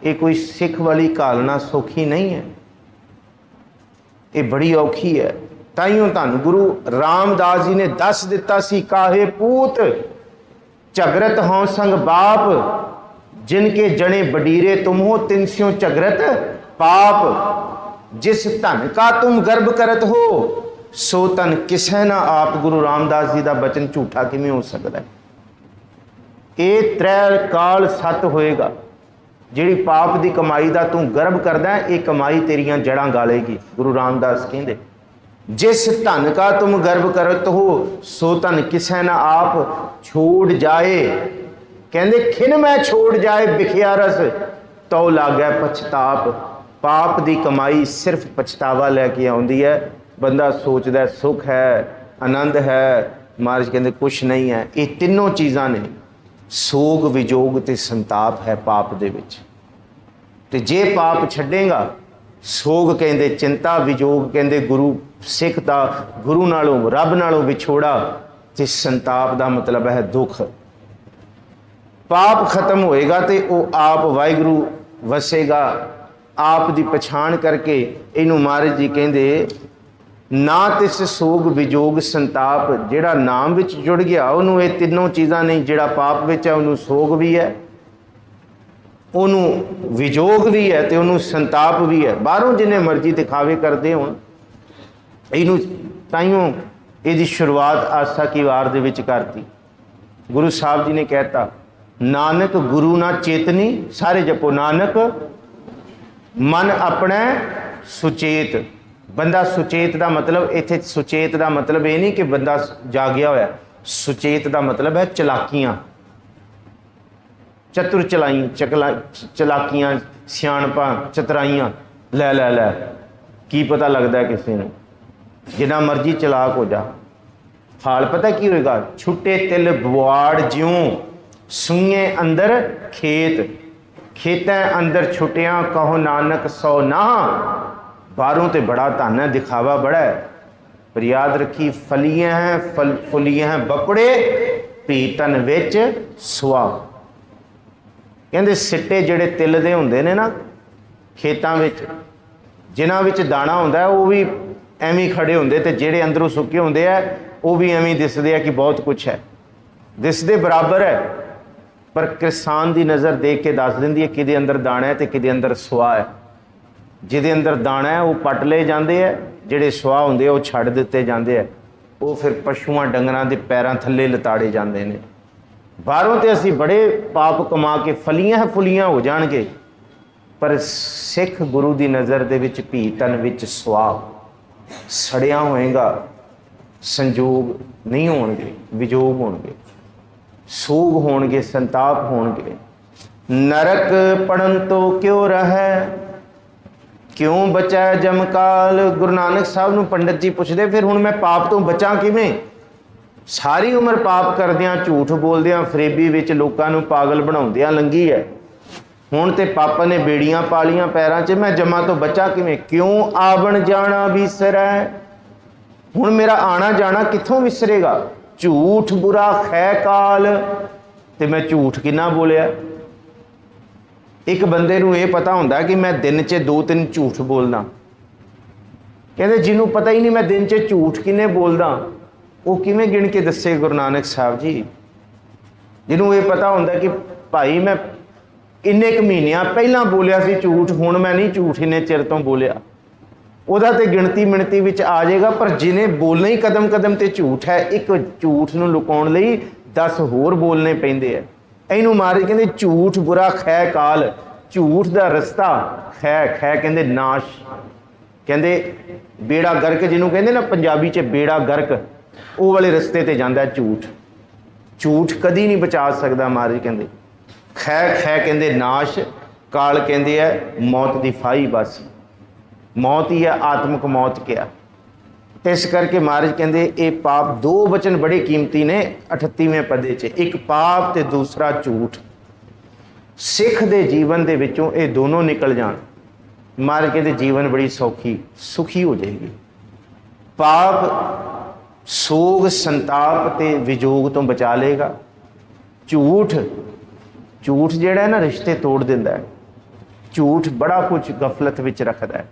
ਇਹ ਕੋਈ ਸਿੱਖ ਵਾਲੀ ਘਾਲਣਾ ਸੌਖੀ ਨਹੀਂ ਹੈ, ਇਹ ਬੜੀ ਔਖੀ ਹੈ। ਤਾਈਓ ਧੰਨ ਗੁਰੂ ਰਾਮਦਾਸ ਜੀ ਨੇ ਦੱਸ ਦਿੱਤਾ ਸੀ, ਕਾਹੇ ਪੂਤ ਝਗਰਤ ਹੋਂ ਸੰਗ ਬਾਪ, जिनके जने बडीरे तुम हो तिनस्यों झगरत पाप। जिस धन का तुम गर्भ करत हो, सो धन किसे ना आप। गुरु रामदास जी का बचन झूठा किमें हो सकता है। ये 3 काल सत होएगा। जिहड़ी पाप की कमाई का तू गर्भ करदा है, ये कमाई तेरियां जड़ां गालेगी। गुरु रामदास कहते, जिस धन का तुम गर्भ करत हो, सो धन किसे ना आप छोड़ जाए। कहते खिन मैं छोड़ जाए बिखिया रस, तो लागै पछताप। पाप की कमाई सिर्फ पछतावा लैके आउंदी है। बंदा सोचदा सुख है, आनंद है, महाराज कहते कुछ नहीं है। ये तीनों चीज़ां ने, सोग विजोग ते संताप है पाप दे विच। ते जे पाप छड्डेगा, सोग कहते चिंता, विजोग कहते गुरु सिख दा गुरु नालों रब नालों विछोड़ा, ते संताप का मतलब है दुख। पाप खत्म होएगा तो वह आप वाहिगुरु वसेगा। आप की पछाण करके इनू महाराज जी कहते ना तिस सोग विजोग संताप। जिहड़ा नाम विच जुड़ गया उन्होंने ये तीनों चीज़ां नहीं। जिहड़ा पाप विच है उन्होंने सोग भी है, उन्होंने विजोग भी है, तो उन्होंने संताप भी है। बाहरों जिन्हें मर्जी दिखावे करते हो, इनू ताइयों इसकी शुरुआत आसा की वार दे विच करती। गुरु साहब जी ने कहता, नानक गुरु ना चेतनी। सारे जपो, नानक मन अपने सुचेत। बंदा सुचेत का मतलब, इत्थे सुचेत का मतलब ये नहीं कि बंदा जागया होया। सुचेत का मतलब है चलाकियां, चतुर चलाकियां, सियाणपा, चतराइयां। लै की पता लगता है किसी ने, जिन्ना मर्जी चलाक हो जा, हाल पता की होएगा। छुट्टे तिल बुआड़ ज्यों, सूए अंदर खेत। खेतों अंदर छुटिया कहो नानक सौ ना। बाहरों तो बड़ा धन है, दिखावा बड़ा है, पर याद रखी फलियां हैं फुलियां हैं बकड़े पीतन विच सुआ। कहते सिट्टे जिहड़े तिल दे हुंदे ने ना खेतां विच, जिन्हां विच दाना हुंदा है वो भी एवें ही खड़े हुंदे, ते जिहड़े अंदरों सुके हुंदे आ वो भी एवें ही दिसदे आ कि बहुत कुछ है, दिसदे बराबर है, पर किसान की नज़र देख के दस दिंदी है किहदे अंदर दाना है तो किहदे अंदर सुआ है। जिहदे अंदर दाना है वो पट लए जांदे है, जिहड़े सुआ हुंदे वो छड्ड दित्ते जांदे है, वो फिर पशुआं डंगरां दे पैरां थल्ले लताड़े जांदे ने। बाहरों तो असीं बड़े पाप कमा के फलियां फुलियां हो जाणगे, पर सिख गुरु की नज़र दे विच पीतन विच सुआ, सड़िया होएगा, संजोग नहीं होणगे, विजोग होणगे, सोग होणगे, संताप होणगे। नरक पढ़न तो क्यों रहे, क्यों बचा जमकाल। गुरु नानक साहब नूं पंडित जी पुछदे फिर हुण मैं पाप तो बचा किवें। सारी उम्र पाप करदियां, झूठ बोलदियां, फरेबी विच लोकां नूं पागल बनाउंदियां लंघी है, हुण ते पापा ने बेड़ियां पालियां पैरां 'च, मैं जमा तो बचा किवें। क्यों आवण जाना विसरै, हुण मेरा आना जाना कित्थों विसरेगा। झूठ बुरा खै काल, ते मैं झूठ किन्ना बोलिया। एक बंदे नूं ये पता हुंदा कि मैं दिन 'च 2-3 झूठ बोलदा, कहते जिन्हों पता ही नहीं मैं दिन 'च झूठ किन्ने बोलदा, वो किवें गिण के दस्से गुरु नानक साहब जी। जिन्हों ये पता हुंदा कि भाई मैं इन्ने क महीनिਆਂ ਪਹਿਲਾਂ बोलिया सी झूठ, हुण मैं नहीं झूठ इन्ने चिर तो बोलिया, ਉਹਦਾ ਤੇ ਗਿਣਤੀ ਮਿਣਤੀ ਵਿੱਚ ਆ ਜਾਏਗਾ। पर जिन्हें बोलना ही कदम कदम ते झूठ है, एक झूठ ਨੂੰ ਲੁਕਾਉਣ ਲਈ 10 ਹੋਰ बोलने ਪੈਂਦੇ ਆ। ਇਹਨੂੰ महाराज ਕਹਿੰਦੇ झूठ बुरा खै काल, झूठ ਦਾ ਰਸਤਾ खै खै ਕਹਿੰਦੇ नाश, ਕਹਿੰਦੇ बेड़ा गर्क ਜਿਹਨੂੰ ਕਹਿੰਦੇ ना पंजाबी 'ਚ बेड़ा गर्क, ਉਹ वाले रस्ते ते ਜਾਂਦਾ झूठ। झूठ कदी नहीं बचा सकदा महाराज कहते। खै खै कहते नाश, काल कहते है मौत की फाही, बस मौत ही है, आत्मक मौत क्या। इस करके महाराज कहते ये पाप, दो वचन बड़े कीमती ने 38वें पदे च, एक पाप ते दूसरा झूठ। सिख दे जीवन दे विचों ये दोनों निकल जान, महाराज कहते जीवन बड़ी सौखी सुखी हो जाएगी। पाप सोग संताप ते विजोग तो बचा लेगा। झूठ झूठ जिहड़ा है ना रिश्ते तोड़ दिंदा है, झूठ बड़ा कुछ गफलत विच रखदा है।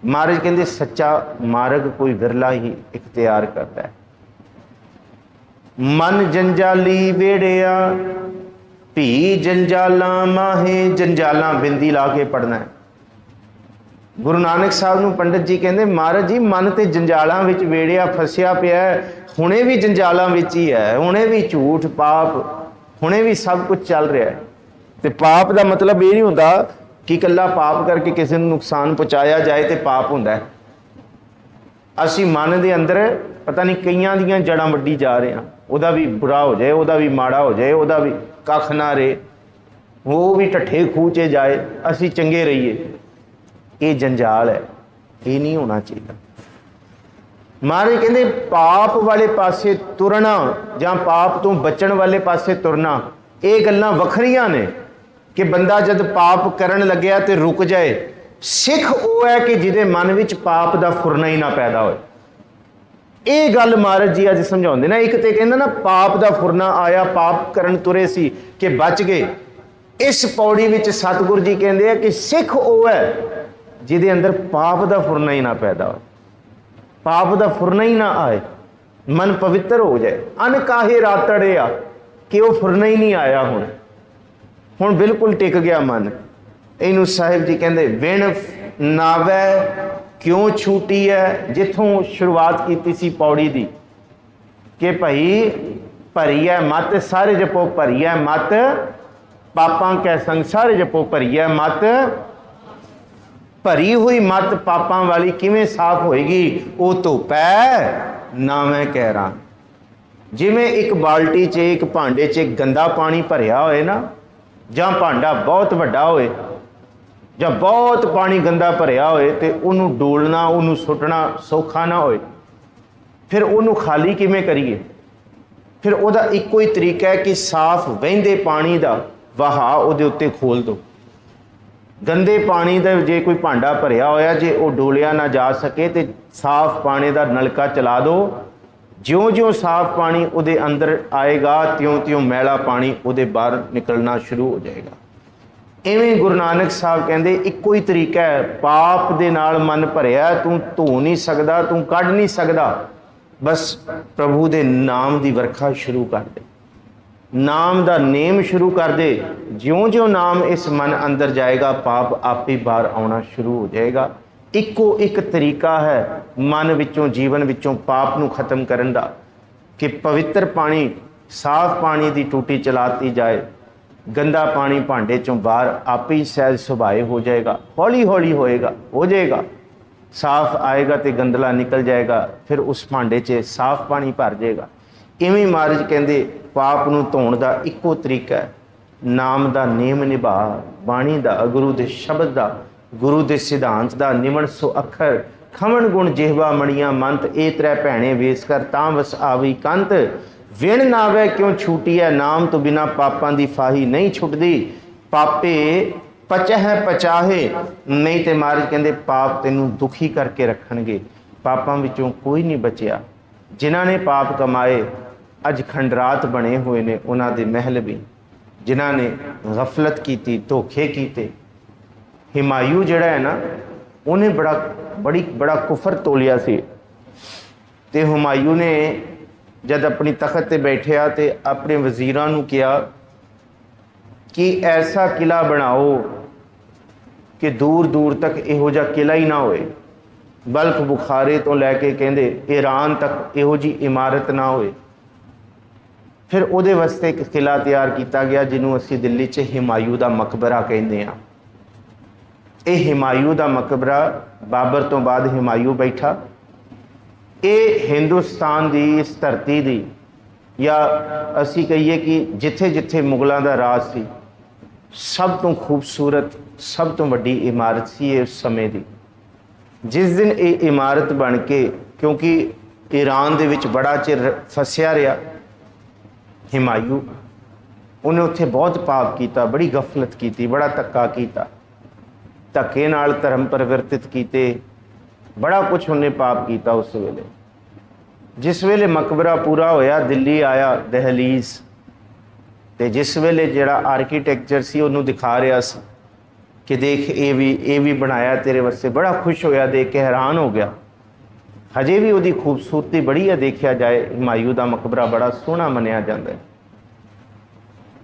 महाराज कहते सच्चा मार्ग कोई विरला ही इख्तियार करता है। मन जंजाली वेड़िया भी जंजाला माहे, जंजाला बिंदी ला के पढ़ना है। गुरु नानक साहब नूं पंडित जी कहते महाराज जी मन ते जंजालां विच वेड़िया फसिया पिया है, हुणे भी जंजालां विच ही है, हुणे भी झूठ पाप, हुणे भी सब कुछ चल रहा है। तो पाप का मतलब ये नहीं होता कि कल्ला पाप करके किसी को नुकसान पहुँचाया जाए तो पाप होंदा है। असी मन के अंदर पता नहीं कईयां दियां जड़ां वड्डी जा रहे हैं, वह भी बुरा हो जाए, वह भी माड़ा हो जाए, वह भी कख ना रहे, वो भी ढट्ठे खूह च जाए, असी चंगे रहिए। ये जंजाल है, ये नहीं होना चाहिए। महाराज कहते पाप वाले पासे तुरना या पाप तो बचन वाले पासे तुरना, ये गल्लां वखरियां ने कि बंदा जब पाप करन लग्या तो रुक जाए। सिख वो है कि जिहदे मन विच पाप का फुरना ही ना पैदा होए। ये गल महाराज जी अज समझाउंदे ना। एक तो कहंदा ना पाप का फुरना आया, पाप करन तुरे सी कि बच गए। इस पौड़ी विच सतगुरु जी कहंदे हैं कि सिख वो है जिहदे अंदर पाप का फुरना ही ना पैदा होए, पाप का फुरना ही ना आए, मन पवित्र हो जाए। अन काहे रातड़े आ कि वह फुरना ही नहीं आया, हुण बिल्कुल टिक गया मन। इनू साहिब जी कहते विण नावै क्यों छूटी है, जिथों शुरुआत की सी पौड़ी दी कि भाई भरी है मत, सारे जपो भरी है मत, पापां कै संग सारे जपो भरी है मत। भरी हुई मत पापां वाली किवें साफ होएगी, वो धुप है ना मैं कह रहा। जिवें एक बाल्टी च एक भांडे च गंदा पानी भरिया होए ना, जां भांडा बहुत वड्डा होए जां बहुत पानी गंदा भरिया होए, तो उन्होंने डोलना उन्होंने सुटना सौखा ना होए, फिर उन्होंने खाली किवें करिए। फिर वह एको ही तरीका है कि साफ वहिंदे पानी का ਵਹਾ ਉਹਦੇ ਉੱਤੇ ਖੋਲ ਦਿਓ। ਗੰਦੇ ਪਾਣੀ ਦਾ ਜੇ ਕੋਈ ਭਾਂਡਾ ਭਰਿਆ ਹੋਇਆ, ਜੇ ਉਹ ਡੋਲਿਆ ਨਾ ਜਾ ਸਕੇ ਤੇ ਸਾਫ਼ ਪਾਣੀ ਦਾ ਨਲਕਾ ਚਲਾ ਦਿਓ। ਜਿਉਂ-ਜਿਉਂ ਸਾਫ਼ ਪਾਣੀ ਉਹਦੇ ਅੰਦਰ ਆਏਗਾ, ਤਿਉਂ-ਤਿਉਂ ਮੈਲਾ ਪਾਣੀ ਉਹਦੇ ਬਾਹਰ ਨਿਕਲਣਾ ਸ਼ੁਰੂ ਹੋ ਜਾਏਗਾ। ਇਵੇਂ ਗੁਰੂ ਨਾਨਕ ਸਾਹਿਬ ਕਹਿੰਦੇ ਇੱਕੋ ਹੀ ਤਰੀਕਾ ਹੈ। ਪਾਪ ਦੇ ਨਾਲ ਮਨ ਭਰਿਆ, ਤੂੰ ਧੋ ਨਹੀਂ ਸਕਦਾ, ਤੂੰ ਕੱਢ ਨਹੀਂ ਸਕਦਾ, ਬਸ ਪ੍ਰਭੂ ਦੇ ਨਾਮ ਦੀ ਵਰਖਾ ਸ਼ੁਰੂ ਕਰ ਦੇ, ਨਾਮ ਦਾ ਨੇਮ ਸ਼ੁਰੂ ਕਰ ਦੇ। ਜਿਉਂ-ਜਿਉਂ ਨਾਮ ਇਸ ਮਨ ਅੰਦਰ ਜਾਏਗਾ, ਪਾਪ ਆਪੇ ਬਾਹਰ ਆਉਣਾ ਸ਼ੁਰੂ ਹੋ ਜਾਏਗਾ। ਇੱਕੋ ਇੱਕ ਤਰੀਕਾ ਹੈ ਮਨ ਵਿੱਚੋਂ, ਜੀਵਨ ਵਿੱਚੋਂ ਪਾਪ ਨੂੰ ਖਤਮ ਕਰਨ ਦਾ, ਕਿ ਪਵਿੱਤਰ ਪਾਣੀ, ਸਾਫ਼ ਪਾਣੀ ਦੀ ਟੂਟੀ ਚਲਾਤੀ ਜਾਏ, ਗੰਦਾ ਪਾਣੀ ਭਾਂਡੇ ਚੋਂ ਬਾਹਰ ਆਪੇ ਹੀ ਸਹਿਜ ਸੁਭਾਏ ਹੋ ਜਾਏਗਾ। ਹੌਲੀ ਹੌਲੀ ਹੋਏਗਾ, ਹੋ ਜਾਏਗਾ, ਸਾਫ਼ ਆਏਗਾ ਤੇ ਗੰਦਲਾ ਨਿਕਲ ਜਾਏਗਾ, ਫਿਰ ਉਸ ਭਾਂਡੇ 'ਚ ਸਾਫ਼ ਪਾਣੀ ਭਰ ਜਾਏਗਾ। ਇਵੇਂ ਮਹਾਰਾਜ ਕਹਿੰਦੇ ਪਾਪ ਨੂੰ ਧੋਣ ਦਾ ਇੱਕੋ ਤਰੀਕਾ ਹੈ, ਨਾਮ ਦਾ ਨੇਮ ਨਿਭਾ, ਬਾਣੀ ਦਾ, ਗੁਰੂ ਦੇ ਸ਼ਬਦ ਦਾ, ਗੁਰੂ ਦੇ ਸਿਧਾਂਤ ਦਾ। ਨਿਮਣ ਸੋ ਅੱਖਰ ਖਮਣ ਗੁਣ ਜਿਹਵਾ ਮਣੀਆਂ ਮੰਤ, ਇਹ ਤ੍ਰੈ ਭੈਣੇ ਵੇਸ ਕਰ ਤਾਂ ਵਸ ਆਵੀ ਕੰਤ। ਵਿਣ ਨਾਵੇ ਕਿਉਂ ਛੂਟੀ ਹੈ, ਨਾਮ ਤੋਂ ਬਿਨਾ ਪਾਪਾਂ ਦੀ ਫਾਹੀ ਨਹੀਂ ਛੁੱਟਦੀ। ਪਾਪੇ ਪਚਹਿ ਪਚਾਹੇ, ਨਹੀਂ ਤੇ ਮਹਾਰਾਜ ਕਹਿੰਦੇ ਪਾਪ ਤੈਨੂੰ ਦੁਖੀ ਕਰਕੇ ਰੱਖਣਗੇ। ਪਾਪਾਂ ਵਿੱਚੋਂ ਕੋਈ ਨਹੀਂ ਬਚਿਆ। ਜਿਨ੍ਹਾਂ ਨੇ ਪਾਪ ਕਮਾਏ ਅੱਜ ਖੰਡਰਾਤ ਬਣੇ ਹੋਏ ਨੇ ਉਹਨਾਂ ਦੇ ਮਹਿਲ ਵੀ। ਜਿਨ੍ਹਾਂ ਨੇ ਗਫਲਤ ਕੀਤੀ, ਧੋਖੇ ਕੀਤੇ। ਹਿਮਾਯੂ ਜਿਹੜਾ ਹੈ ਨਾ, ਉਹਨੇ ਬੜਾ ਕੁਫਰ ਤੋਲਿਆ ਸੀ। ਤੇ ਹੁਮਾਯੂ ਨੇ ਜਦ ਆਪਣੀ ਤਖਤ ਤੇ ਬੈਠਿਆ ਤੇ ਆਪਣੇ ਵਜ਼ੀਰਾਂ ਨੂੰ ਕਿਹਾ ਕਿ ਐਸਾ ਕਿਲਾ ਬਣਾਓ ਕਿ ਦੂਰ ਦੂਰ ਤੱਕ ਇਹੋ ਜਿਹਾ ਕਿਲਾ ਹੀ ਨਾ ਹੋਏ। ਬਲਖ ਬੁਖਾਰੇ ਤੋਂ ਲੈ ਕੇ ਕਹਿੰਦੇ ਈਰਾਨ ਤੱਕ ਇਹੋ ਜਿਹੀ ਇਮਾਰਤ ਨਾ ਹੋਏ। ਫਿਰ ਉਹਦੇ ਵਾਸਤੇ ਇੱਕ ਕਿਲਾ ਤਿਆਰ ਕੀਤਾ ਗਿਆ ਜਿਹਨੂੰ ਅਸੀਂ ਦਿੱਲੀ 'ਚ ਹਿਮਾਯੂ ਦਾ ਮਕਬਰਾ ਕਹਿੰਦੇ ਹਾਂ। ਇਹ ਹਿਮਾਯੂ ਦਾ ਮਕਬਰਾ, ਬਾਬਰ ਤੋਂ ਬਾਅਦ ਹਿਮਾਯੂ ਬੈਠਾ। ਇਹ ਹਿੰਦੁਸਤਾਨ ਦੀ ਇਸ ਧਰਤੀ ਦੀ, ਜਾਂ ਅਸੀਂ ਕਹੀਏ ਕਿ ਜਿੱਥੇ ਜਿੱਥੇ ਮੁਗਲਾਂ ਦਾ ਰਾਜ ਸੀ, ਸਭ ਤੋਂ ਖੂਬਸੂਰਤ, ਸਭ ਤੋਂ ਵੱਡੀ ਇਮਾਰਤ ਸੀ ਇਹ ਉਸ ਸਮੇਂ ਦੀ। ਜਿਸ ਦਿਨ ਇਹ ਇਮਾਰਤ ਬਣ ਕੇ, ਕਿਉਂਕਿ ਈਰਾਨ ਦੇ ਵਿੱਚ ਬੜਾ ਚਿਰ ਫਸਿਆ ਰਿਹਾ ਹਿਮਾਯੂ, ਉਹਨੇ ਉੱਥੇ ਬਹੁਤ ਪਾਪ ਕੀਤਾ, ਬੜੀ ਗਫਲਤ ਕੀਤੀ, ਬੜਾ ਧੱਕਾ ਕੀਤਾ, ਧੱਕੇ ਨਾਲ ਧਰਮ ਪਰਿਵਰਤਿਤ ਕੀਤੇ, ਬੜਾ ਕੁਛ ਉਹਨੇ ਪਾਪ ਕੀਤਾ ਉਸ ਵੇਲੇ। ਜਿਸ ਵੇਲੇ ਮਕਬਰਾ ਪੂਰਾ ਹੋਇਆ, ਦਿੱਲੀ ਆਇਆ ਦਹਲੀਜ਼, ਤੇ ਜਿਸ ਵੇਲੇ ਜਿਹੜਾ ਆਰਕੀਟੈਕਚਰ ਸੀ ਉਹਨੂੰ ਦਿਖਾ ਰਿਹਾ ਸੀ ਕਿ ਦੇਖ ਇਹ ਵੀ ਬਣਾਇਆ ਤੇਰੇ ਵਾਸਤੇ, ਬੜਾ ਖੁਸ਼ ਹੋਇਆ, ਦੇਖ ਕੇ ਹੈਰਾਨ ਹੋ ਗਿਆ। ਹਜੇ ਵੀ ਉਹਦੀ ਖੂਬਸੂਰਤੀ ਬੜੀ ਹੈ, ਦੇਖਿਆ ਜਾਏ ਹਿਮਾਯੂ ਦਾ ਮਕਬਰਾ ਬੜਾ ਸੋਹਣਾ ਮੰਨਿਆ ਜਾਂਦਾ ਹੈ।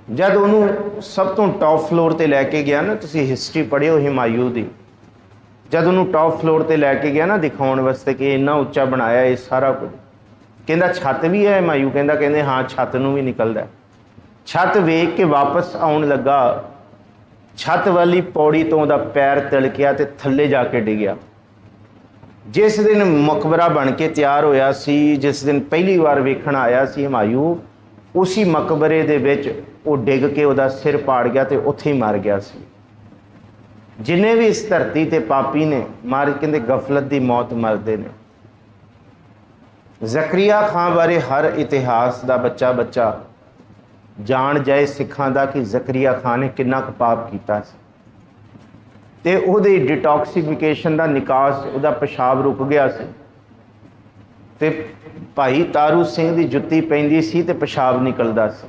ਜਦ ਉਹਨੂੰ ਸਭ ਤੋਂ ਟੌਪ ਫਲੋਰ ਤੇ ਲੈ ਕੇ ਗਿਆ ਨਾ, ਤੁਸੀਂ ਹਿਸਟਰੀ ਪੜ੍ਹਿਓ ਹਿਮਾਯੂ ਦੀ, ਜਦ ਉਹਨੂੰ ਟੌਪ ਫਲੋਰ ਤੇ ਲੈ ਕੇ ਗਿਆ ਨਾ ਦਿਖਾਉਣ ਵਾਸਤੇ ਕਿ ਇੰਨਾ ਉੱਚਾ ਬਣਾਇਆ ਇਹ ਸਾਰਾ ਕੁਝ, ਕਹਿੰਦਾ ਛੱਤ ਵੀ ਹੈ ਹਿਮਾਯੂ? ਕਹਿੰਦੇ ਹਾਂ, ਛੱਤ ਨੂੰ ਵੀ ਨਿਕਲਦਾ। ਛੱਤ ਵੇਖ ਕੇ ਵਾਪਸ ਆਉਣ ਲੱਗਾ, ਛੱਤ ਵਾਲੀ ਪੌੜੀ ਤੋਂ ਉਹਦਾ ਪੈਰ ਤਿਲਕਿਆ ਤੇ ਥੱਲੇ ਜਾ ਕੇ ਡਿੱਗਿਆ। ਜਿਸ ਦਿਨ ਮਕਬਰਾ ਬਣ ਕੇ ਤਿਆਰ ਹੋਇਆ ਸੀ, ਜਿਸ ਦਿਨ ਪਹਿਲੀ ਵਾਰ ਵੇਖਣ ਆਇਆ ਸੀ ਹਿਮਾਯੂ, ਉਸੀ ਮਕਬਰੇ ਦੇ ਵਿੱਚ ਉਹ ਡਿੱਗ ਕੇ ਉਹਦਾ ਸਿਰ ਪਾੜ ਗਿਆ ਤੇ ਉੱਥੇ ਹੀ ਮਰ ਗਿਆ ਸੀ। ਜਿੰਨੇ ਵੀ ਇਸ ਧਰਤੀ ਤੇ ਪਾਪੀ ਨੇ, ਮਾਰ ਕਹਿੰਦੇ ਗਫਲਤ ਦੀ ਮੌਤ ਮਰਦੇ ਨੇ। ਜ਼ਕਰੀਆ ਖਾਂ ਬਾਰੇ ਹਰ ਇਤਿਹਾਸ ਦਾ ਬੱਚਾ ਜਾਣ ਜਾਏ ਸਿੱਖਾਂ ਦਾ ਕਿ ਜ਼ਕਰੀਆ ਖਾਂ ਨੇ ਕਿੰਨਾ ਕੁ ਪਾਪ ਕੀਤਾ ਸੀ, ਤੇ ਉਹਦੀ ਡਿਟੌਕਸੀਫਿਕੇਸ਼ਨ ਦਾ ਨਿਕਾਸ, ਉਹਦਾ ਪਿਸ਼ਾਬ ਰੁਕ ਗਿਆ ਸੀ। ਤੇ ਭਾਈ ਤਾਰੂ ਸਿੰਘ ਦੀ ਜੁੱਤੀ ਪੈਂਦੀ ਸੀ ਤੇ ਪਿਸ਼ਾਬ ਨਿਕਲਦਾ ਸੀ।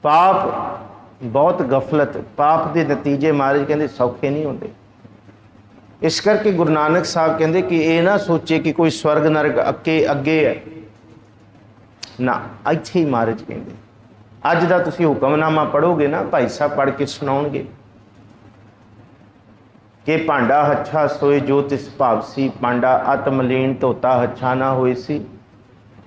ਪਾਪ, ਬਹੁਤ ਗਫਲਤ, ਪਾਪ ਦੇ ਨਤੀਜੇ ਮਹਾਰਾਜ ਕਹਿੰਦੇ ਸੌਖੇ ਨਹੀਂ ਹੁੰਦੇ। ਇਸ ਕਰਕੇ ਗੁਰੂ ਨਾਨਕ ਸਾਹਿਬ ਕਹਿੰਦੇ ਕਿ ਇਹ ਨਾ ਸੋਚੇ ਕਿ ਕੋਈ ਸਵਰਗ ਨਰਕ ਅੱਗੇ ਹੈ ਨਾ, ਇੱਥੇ ਹੀ ਮਹਾਰਾਜ ਕਹਿੰਦੇ। ਅੱਜ ਦਾ ਤੁਸੀਂ ਹੁਕਮਨਾਮਾ ਪੜ੍ਹੋਗੇ ਨਾ, ਭਾਈ ਸਾਹਿਬ ਪੜ੍ਹ ਕੇ ਸੁਣਾਉਣਗੇ ਕਿ ਭਾਂਡਾ ਹੱਛਾ ਸੋਏ ਜੋ ਤਿਸ ਭਾਵਸੀ, ਭਾਂਡਾ ਆਤਮ ਲੀਨ ਧੋਤਾ ਹੱਛਾ ਨਾ ਹੋਏ ਸੀ,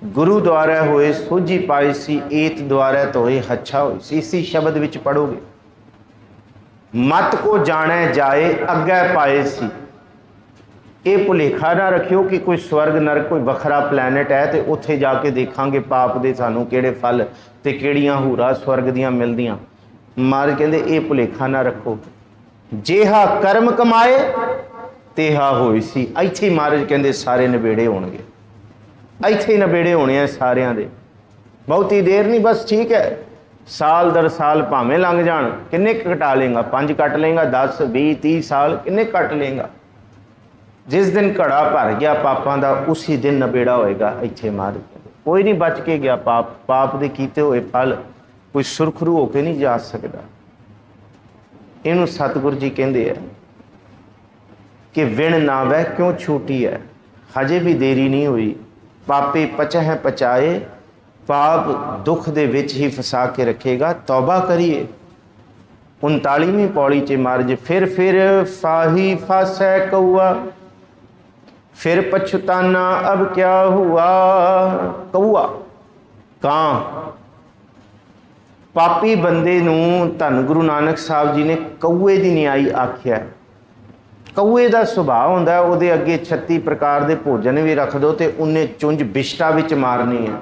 ਗੁਰੂ ਦੁਆਰਾ ਹੋਏ ਸੋਝੀ ਪਾਈ ਸੀ, ਏਤ ਦੁਆਰਾ ਧੋਏ ਹੱਛਾ ਹੋਈ ਸੀ। ਇसी ਸ਼ਬਦ ਵਿੱਚ ਪੜ੍ਹੋਗੇ। ਮਤ ਕੋ ਜਾਣੈ ਜਾਏ ਅੱਗੇ ਪਾਏ ਸੀ। ਇਹ ਭੁਲੇਖਾ ਨਾ ਰੱਖਿਓ ਕਿ ਕੋਈ ਸਵਰਗ ਨਰਕ, ਕੋਈ ਵੱਖਰਾ ਪਲੈਨਟ ਹੈ ਤੇ ਉੱਥੇ ਜਾ ਕੇ ਦੇਖਾਂਗੇ ਪਾਪ ਦੇ ਸਾਨੂੰ ਕਿਹੜੇ ਫਲ ਤੇ ਕਿਹੜੀਆਂ ਹੂਰਾਂ ਸਵਰਗ ਦੀਆਂ ਮਿਲਦੀਆਂ। ਮਹਾਰਾਜ ਕਹਿੰਦੇ ਇਹ ਭੁਲੇਖਾ ਨਾ ਰੱਖੋ। ਜਿਹਾ ਕਰਮ ਕਮਾਏ ਤੇਹਾ ਹੋਈ ਸੀ। ਇੱਥੇ ਹੀ ਮਹਾਰਾਜ ਕਹਿੰਦੇ ਸਾਰੇ ਨਿਬੇੜੇ ਹੋਣਗੇ, ਇੱਥੇ ਹੀ ਨਿਬੇੜੇ ਹੋਣੇ ਆ ਸਾਰਿਆਂ ਦੇ। ਬਹੁਤੀ ਦੇਰ ਨਹੀਂ, ਬਸ ਠੀਕ ਹੈ, साल दर साल भावें लंघ जाण, किन्ने कटा लेगा? 5 कट लेगा, 10 20 30 साल किन्ने कट लेगा? जिस दिन घड़ा भर गया पापां दा उसी दिन नबेड़ा होएगा। इत्थे मार कोई नहीं बच के गया। पाप दे कीते हुए फल कोई सुरखरू होके नहीं जा सकता। इनू सतगुरु जी कहते हैं कि विण ना वह क्यों छूटी है, हजे भी देरी नहीं हुई। पापे पचह पचाए, पाप दुख दे विच ही फसा के रखेगा। तौबा करिए। 39वीं पौड़ी च महाराज फिर फाही फासै कौआ, फिर पछताना अब क्या हुआ। कौआ कां पापी बंदे नूं धन गुरु नानक साहब जी ने कौए की न्याई आख्या। कौए का सुभाव होंदा, उहदे अगे 36 प्रकार के भोजन भी रख दो तो उन्हें चुंझ बिष्टा विच मारनी है।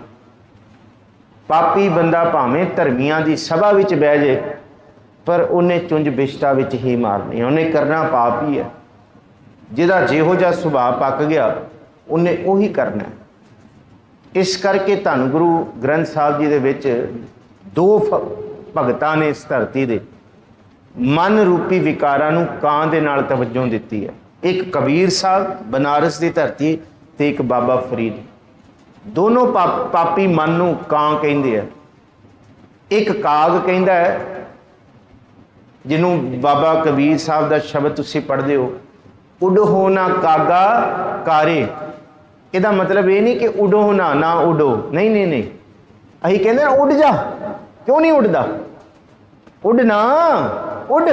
पापी बंदा भावें धर्मियां की सभा विच बह जाए पर उन्हें चुंझ बिष्टा विच ही मारनी है। उन्हें करना पाप ही है। जिहदा जिहो जिहा सुभाव पक गया उन्हें उही करना है। इस करके धन गुरु ग्रंथ साहब जी दे विच 2 भगतां ने इस धरती दे मन रूपी विकारां नूं कां दे नाल तवज्जो दित्ती है। एक कबीर साहब बनारस की धरती ते एक बाबा फरीद। दोनों पापी मन नूं कां कहिंदे है। एक काग कहिंदा है, जिन्हों बाबा कबीर साहब का शब्द तुसीं पढ़दे हो, उडो ना कागा कारे। इहदा मतलब ये नहीं कि उडो ना उडो, नहीं नहीं नहीं। असीं कहंदे ना उड़ जा, क्यों नहीं उड़दा? उड़ ना उड़।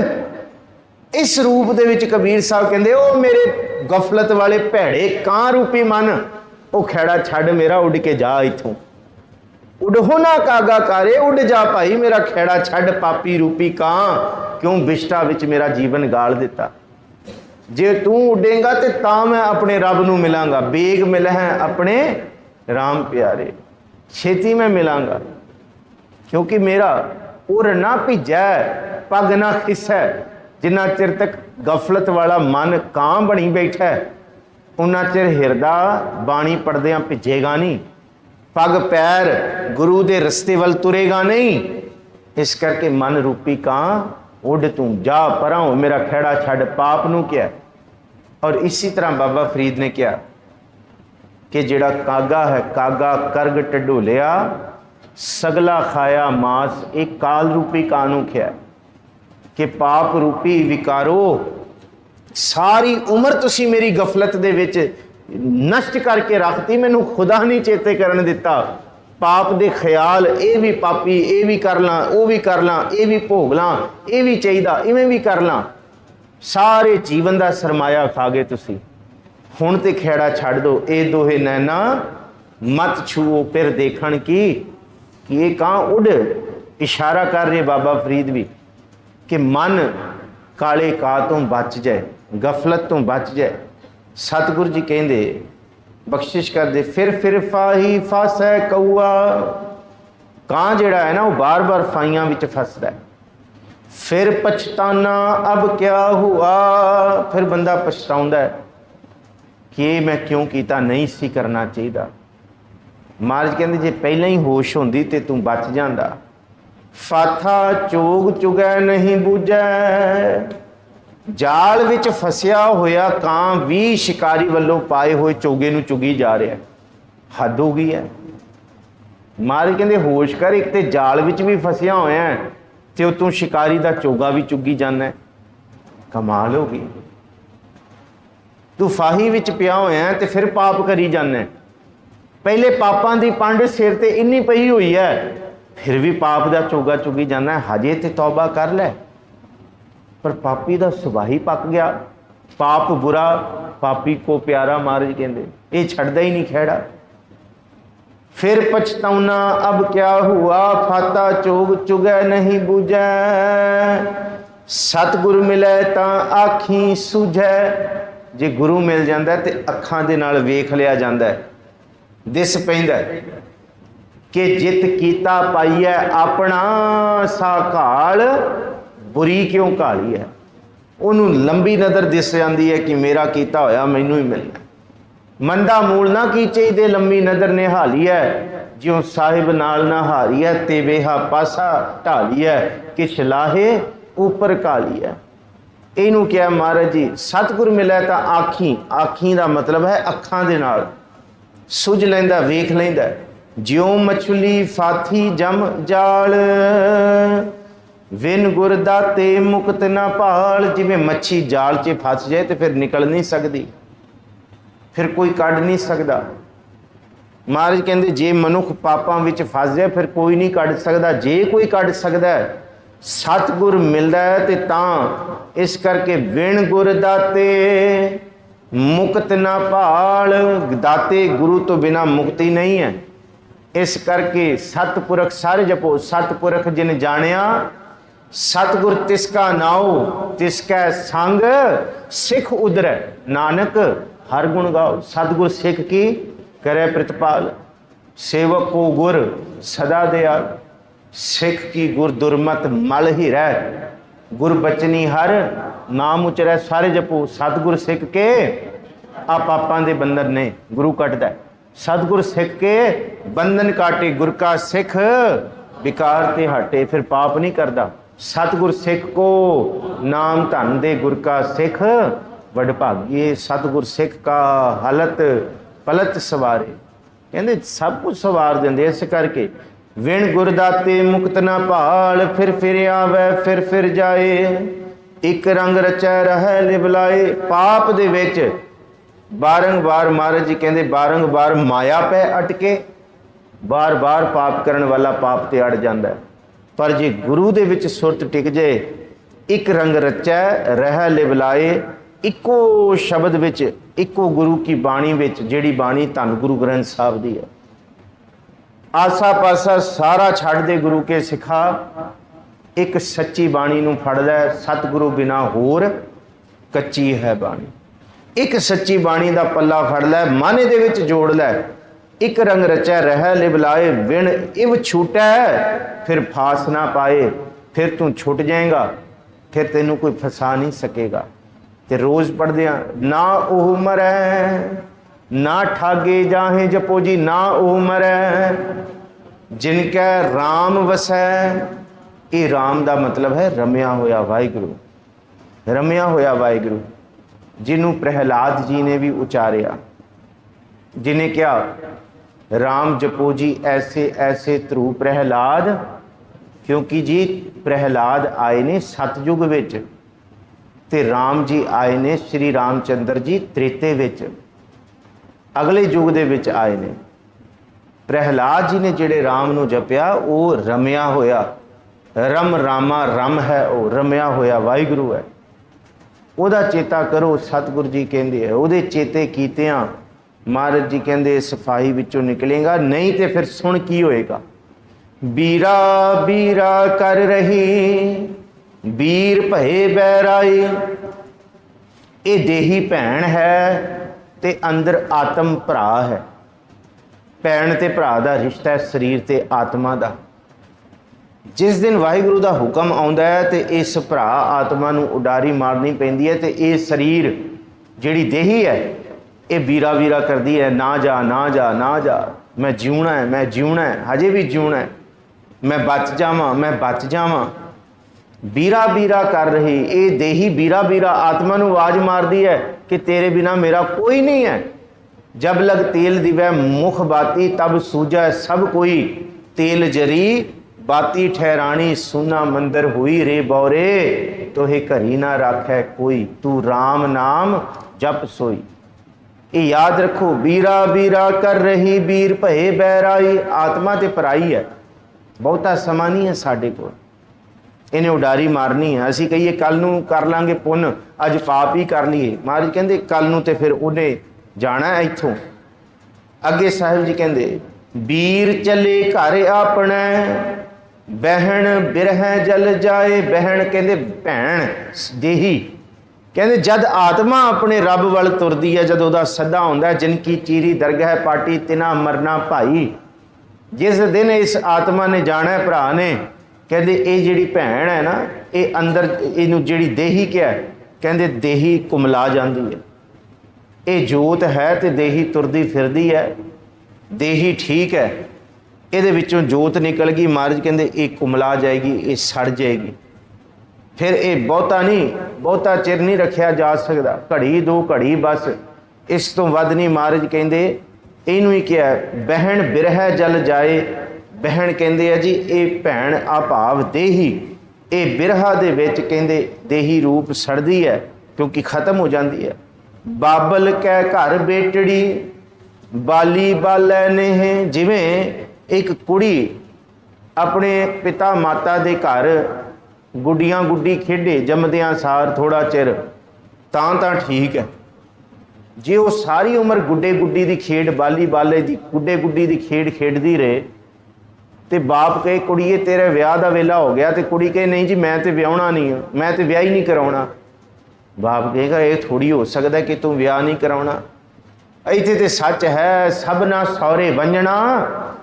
इस रूप दे विच कबीर साहब कहंदे ओ मेरे गफलत वाले भैड़े कां रूपी मन, ओ खैड़ा छड़ मेरा, उड़ के जा इथों। उड़ो ना कागा कारे, उड़ जा भाई मेरा खैड़ा छड़ पापी रूपी कां, क्यों बिष्टा विच मेरा जीवन गाल दिता। जे तू उडेगा तो तां मैं अपने रब नूं मिलांगा। बेग मिल है अपने राम प्यारे, छेती मैं मिलांगा। क्योंकि मेरा उर ना भिजै पग ना खिसै। जिन्ना चिर तक गफलत वाला मन कां बनी बैठा है उन्ना चिर हिरदा बाणी पढ़दियां भिजेगा नहीं, पग पैर गुरु दे रस्ते वल तुरेगा नहीं। इस करके मन रूपी कां उड़ तू जा परां, मेरा खैड़ा छड़ पाप नूं क्या। और इसी तरह बाबा फरीद ने क्या कि जिहड़ा कागा है, कागा करग ढडोलिया सगला खाया मास, एक काल रूपी कानू क्या कि पाप रूपी विकारो सारी उम्र तुसी मेरी गफलत दे विच नष्ट करके रखती, मैनू खुदा नहीं चेते करन दिता। पाप दे ख्याल ये भी पापी, ये भी कर ला, वो भी कर ला, ये भी भोग ला, ये भी चाहिदा, इवें भी कर ला। सारे जीवन का सरमाया खा गए तुसी। हुण ते खेड़ा छड़ दो। ये दोहे नैना मत छुओ फिर देखण की कि ये कहाँ उड़। इशारा कर रहे बाबा फरीद भी कि मन काले का तो बच जाए, गफलत तो बच जाए। सतगुरु जी कहंदे बख्शिश कर दे फिर फाही फासै कौआ। कां जिहड़ा है ना वो बार बार फाइयां विच फसदा है। फिर पछताना अब क्या हुआ, फिर बंदा पछताउंदा है कि मैं क्यों कीता, नहीं सी करना चाहिए। महाराज कहंदे जे पहले ही होश होंदी ते तू बच जांदा। फाथा चोग चुगै नहीं बूझै। जाल विच फसिया होया कां भी शिकारी वालों पाए हुए चोगे नूं चुगी जा रहा है। हद हो गई है। महाराज कहंदे होश कर, एक ते जाल विच भी फसिया होया है ते तू शिकारी दा चोगा भी चुगी जाना है। कमाल हो गई। तू फाही विच पिया होया है ते फिर पाप करी जाना है। पहले पापां दी पंड सिर ते इन्नी पई हुई है, फिर भी पाप दा चोगा चुगी जाना है। हजे ते तौबा कर लै। पर पापी दा सुभाही पक गया। पाप बुरा पापी को प्यारा, महाराज कहंदे ये छड़दा ही नहीं खेड़ा। फिर पछताउना अब क्या हुआ, फाता चोग चुगै नहीं बूझै। सतगुरु मिले तां आखी सूझै। जे गुरु मिल जाता है तो अखां दे नाल वेख लिया जाता है, दिस पैंदा कि जित कीता पाई है अपना सा घाल, बुरी क्यों घाली है। उन्होंने लंबी नज़र दिस जाती है कि मेरा कीता होया मैनू ही मिलना। ਮੰਦਾ ਮੂਲ ਨਾ ਕੀਚੇ ਦੇ ਲੰਮੀ ਨਦਰ ਨਿਹਾਲੀਐ ਜਿਉ ਸਾਹਿਬ ਨਾਲ ਨਾ ਹਾਰੀਐ ਤੇ ਵੇਹਾ ਪਾਸਾ ਢਾਲੀਐ ਕਿਛ ਲਾਹੇ ਉੱਪਰ ਕਾਲੀਐ। ਇਹਨੂੰ ਕਿਹਾ ਮਹਾਰਾਜ ਜੀ ਸਤਿਗੁਰ ਮਿਲਿਆ ਤਾਂ ਆਖੀ, ਆਖੀ ਦਾ ਮਤਲਬ ਹੈ ਅੱਖਾਂ ਦੇ ਨਾਲ ਸੁਝ ਲੈਂਦਾ, ਵੇਖ ਲੈਂਦਾ। ਜਿਉ ਮਛਲੀ ਫਾਥੀ ਜਮ ਜਾਲ ਵਿਨ ਗੁਰ ਦਾਤੇ ਮੁਕਤ ਨਾ ਭਾਲ। ਜਿਵੇਂ ਮੱਛੀ ਜਾਲ 'ਚ ਫਸ ਜਾਏ ਤੇ ਫਿਰ ਨਿਕਲ ਨਹੀਂ ਸਕਦੀ, ਫਿਰ ਕੋਈ ਕੱਢ ਨਹੀਂ ਸਕਦਾ। ਮਹਾਰਾਜ ਕਹਿੰਦੇ ਜੇ ਮਨੁੱਖ ਪਾਪਾਂ ਵਿੱਚ ਫਸ ਜਾਏ ਫਿਰ ਕੋਈ ਨਹੀਂ ਕੱਢ ਸਕਦਾ। ਜੇ ਕੋਈ ਕੱਢ ਸਕਦਾ ਸਤਿਗੁਰ ਮਿਲਦਾ ਹੈ ਤੇ ਤਾਂ। ਇਸ ਕਰਕੇ ਵਿਣ ਗੁਰ ਦਾਤੇ ਮੁਕਤ ਨਾ ਭਾਲ। ਦਾਤੇ ਗੁਰੂ ਤੋਂ ਬਿਨਾਂ ਮੁਕਤੀ ਨਹੀਂ ਹੈ। ਇਸ ਕਰਕੇ ਸਤਿਪੁਰਖ ਸਾਰੇ ਜਪੋ। ਸਤਿਪੁਰਖ ਜਿਨ ਜਾਣਿਆ ਸਤਿਗੁਰ ਤਿਸਕਾ ਨਾਉ ਤਿਸਕੈ ਸੰਗ ਸਿੱਖ ਉਧਰੈ। ਨਾਨਕ ਹਰ ਗੁਣ ਗਾਓ। ਸਤਿਗੁਰ ਸਿੱਖ ਕੀ करे प्रतिपाल। सेवक को गुर सदा दयाल। सिख की गुर दुर्मत मल ही रह। गुर बचनी हर नाम उचरै। सारे जपो सतगुर सिख के आ पापां दे बंधन ने गुरु कटदा। सतगुर सिख के बंधन काटे। गुर का सिख विकार ते हटे फिर पाप नहीं करता। सतगुर सिख को नाम धन दे। गुर का सिख वडभागी। सतगुर सिख का हालत पलट सवारे। कहते सब कुछ सवार देंगे। इस करके विण गुरदाते मुक्त ना भाल। फिर आवे फिर जाए। एक रंग रचा रह लिबलाए। पाप दे विच बारंबार महाराज जी कहते बारंबार माया पै अटके। बार बार पाप करने वाला पाप ते अड़ जाता है। पर जे गुरु दे विच सुरत टिक जाए। एक रंग रचा रह लिबलाए। इको शब्द विच इको गुरु की बाणी विच जिहड़ी बाणी धन गुरु ग्रंथ साहब दी है। आसा पासा सारा छड्ड दे गुरु के सिखा। एक सच्ची बाणी नूं फड़ लै। सतगुरु बिना होर कच्ची है बाणी। एक सच्ची बाणी दा पल्ला फड़ लै। मन दे विच जोड़ लै। एक रंग रचै रह लिबलाए। विण इव छूटै फिर फास ना पाए। फिर तू छुट जाएगा फिर तेनू कोई फसा नहीं सकेगा। ते रोज़ पढ़दे ना ओह मरै ना ठागे जाहे जपो जी ना ओह मरै जिनकै राम वसै। ये राम दा मतलब है रमिया होया वाहिगुरू। रमिया होया वाहिगुरू जिन्हों प्रहलाद जी ने भी उचारिया। जिन्हें क्या राम जपो जी ऐसे ऐसे ध्रुव प्रहलाद। क्योंकि जी प्रहलाद आए ने सतयुग विच ते राम जी आए ने श्री रामचंद्र जी त्रेते विच अगले युग दे विच आए ने। प्रहलाद जी ने जिहड़े राम नूं जपिया वो रमिया होया। रम रामा रम है वो रमिया होया वाहिगुरू है। ਉਹਦਾ चेता करो सतगुरु जी कहते हैं। ਉਹਦੇ चेते कीतियां महाराज जी कहते सफाई विचों निकलेगा। नहीं तो फिर सुन की होएगा। बीरा बीरा कर रही बीर भए बैराई। ये देही भैन है ते अंदर आत्म भरा है। भैन ते भरा दा रिश्ता है शरीर ते आत्मा दा। जिस दिन वाहिगुरू दा हुक्म आउंदा है ते इस भरा आत्मा नूं उडारी मारनी पैंदी है। ते ये शरीर जिहड़ी देही है ये बीरा बीरा करदी है। ना जा ना जा ना जा। मैं जीउणा है मैं जीउणा है हजे भी जीउणा है। मैं बच जावां मैं बच जावां। बीरा बीरा कर रही ये देही बीरा बीरा आत्मा नूं आवाज मारदी है कि तेरे बिना मेरा कोई नहीं है। जब लग तेल दिवै मुख बाती तब सूझै सब कोई। तेल जरी बाती ठहरानी सुना मंदिर हुई रे बौरे। तो हे घरी ना राखै कोई तू राम नाम जप सोई। ये याद रखो बीरा बीरा कर रही बीर भए बैराई। आत्मा ते पराई है। बहुता समा नहीं है साडे कोल। इन्हें उडारी मारनी है। असी कहिए कल नूं कर लांगे पुण्य अज पाप ही कर लीए। महाराज कहते कल नूं ते फिर उन्हें जाना है इत्थों। अगे साहिब जी कहते बीर चले घर अपने बहन बिरह जल जाए। बहन कहते भैन देही। कहते जद आत्मा अपने रब वल तुरदी है जदों दा सदा हुंदा है जिनकी चीरी दरगाह पाटी तिना मरना भाई। जिस दिन इस आत्मा ने जाना है भरा ने कहते ये जिहड़ी भैन है ना ये अंदर इनू जिहड़ी देही क्या है कहते देही कुमला जाती है। ये जोत है तो देही तुरदी फिरदी है, देही ठीक है, ये विचों जोत निकल गई, महाराज कहते ये कुमला जाएगी, ये सड़ जाएगी, फिर ये बहुता नहीं, बहुता चिर नहीं रखा जा सकता, घड़ी दो घड़ी बस, इस तो वध नहीं। महाराज कहते इनू ही क्या बहन बिरह जल जाए, बहन कहते हैं जी ये भैन आ भाव देही, ये बिरहा दे विच कहते देही रूप सड़दी है क्योंकि खत्म हो जाती है। बाबल कै घर बेटड़ी बाली बालै ने, जिवें एक कुड़ी अपने पिता माता दे घर गुड्डियां गुड्डी खेडे, जमदियां सार थोड़ा चिर तां ठीक है, जे वो सारी उम्र गुड्डे गुड्डी की खेड बाली बाले की गुड्डे गुड्डी की खेड खेडदी रहे तो बाप कहे कुड़ीए तेरे विआह का वेला हो गया, तो कुड़ी कहे नहीं जी मैं तो विआहना नहीं, मैं तो विआह ही नहीं कराउणा। बाप कहेगा ये थोड़ी हो सकता कि तू विआह नहीं कराउणा, इत्थे ते सच है सब ना सौरे वंजना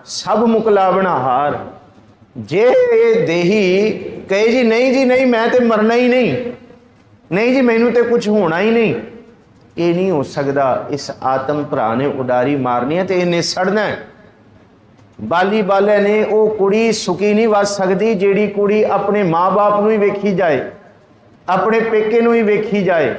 सब मुकलावना हार। जे ये देही कहे जी नहीं मैं तो मरना ही नहीं जी मैनू तो कुछ होना ही नहीं, ये नहीं हो सकता। इस आत्म भरा ने उडारी मारनी है तो इन्हें सड़ना है। बाली बाले ने वो कुड़ी सुखी नहीं वस सकती जिहड़ी कुड़ी अपने माँ बाप नूं ही वेखी जाए, अपने पेके नूं ही वेखी जाए।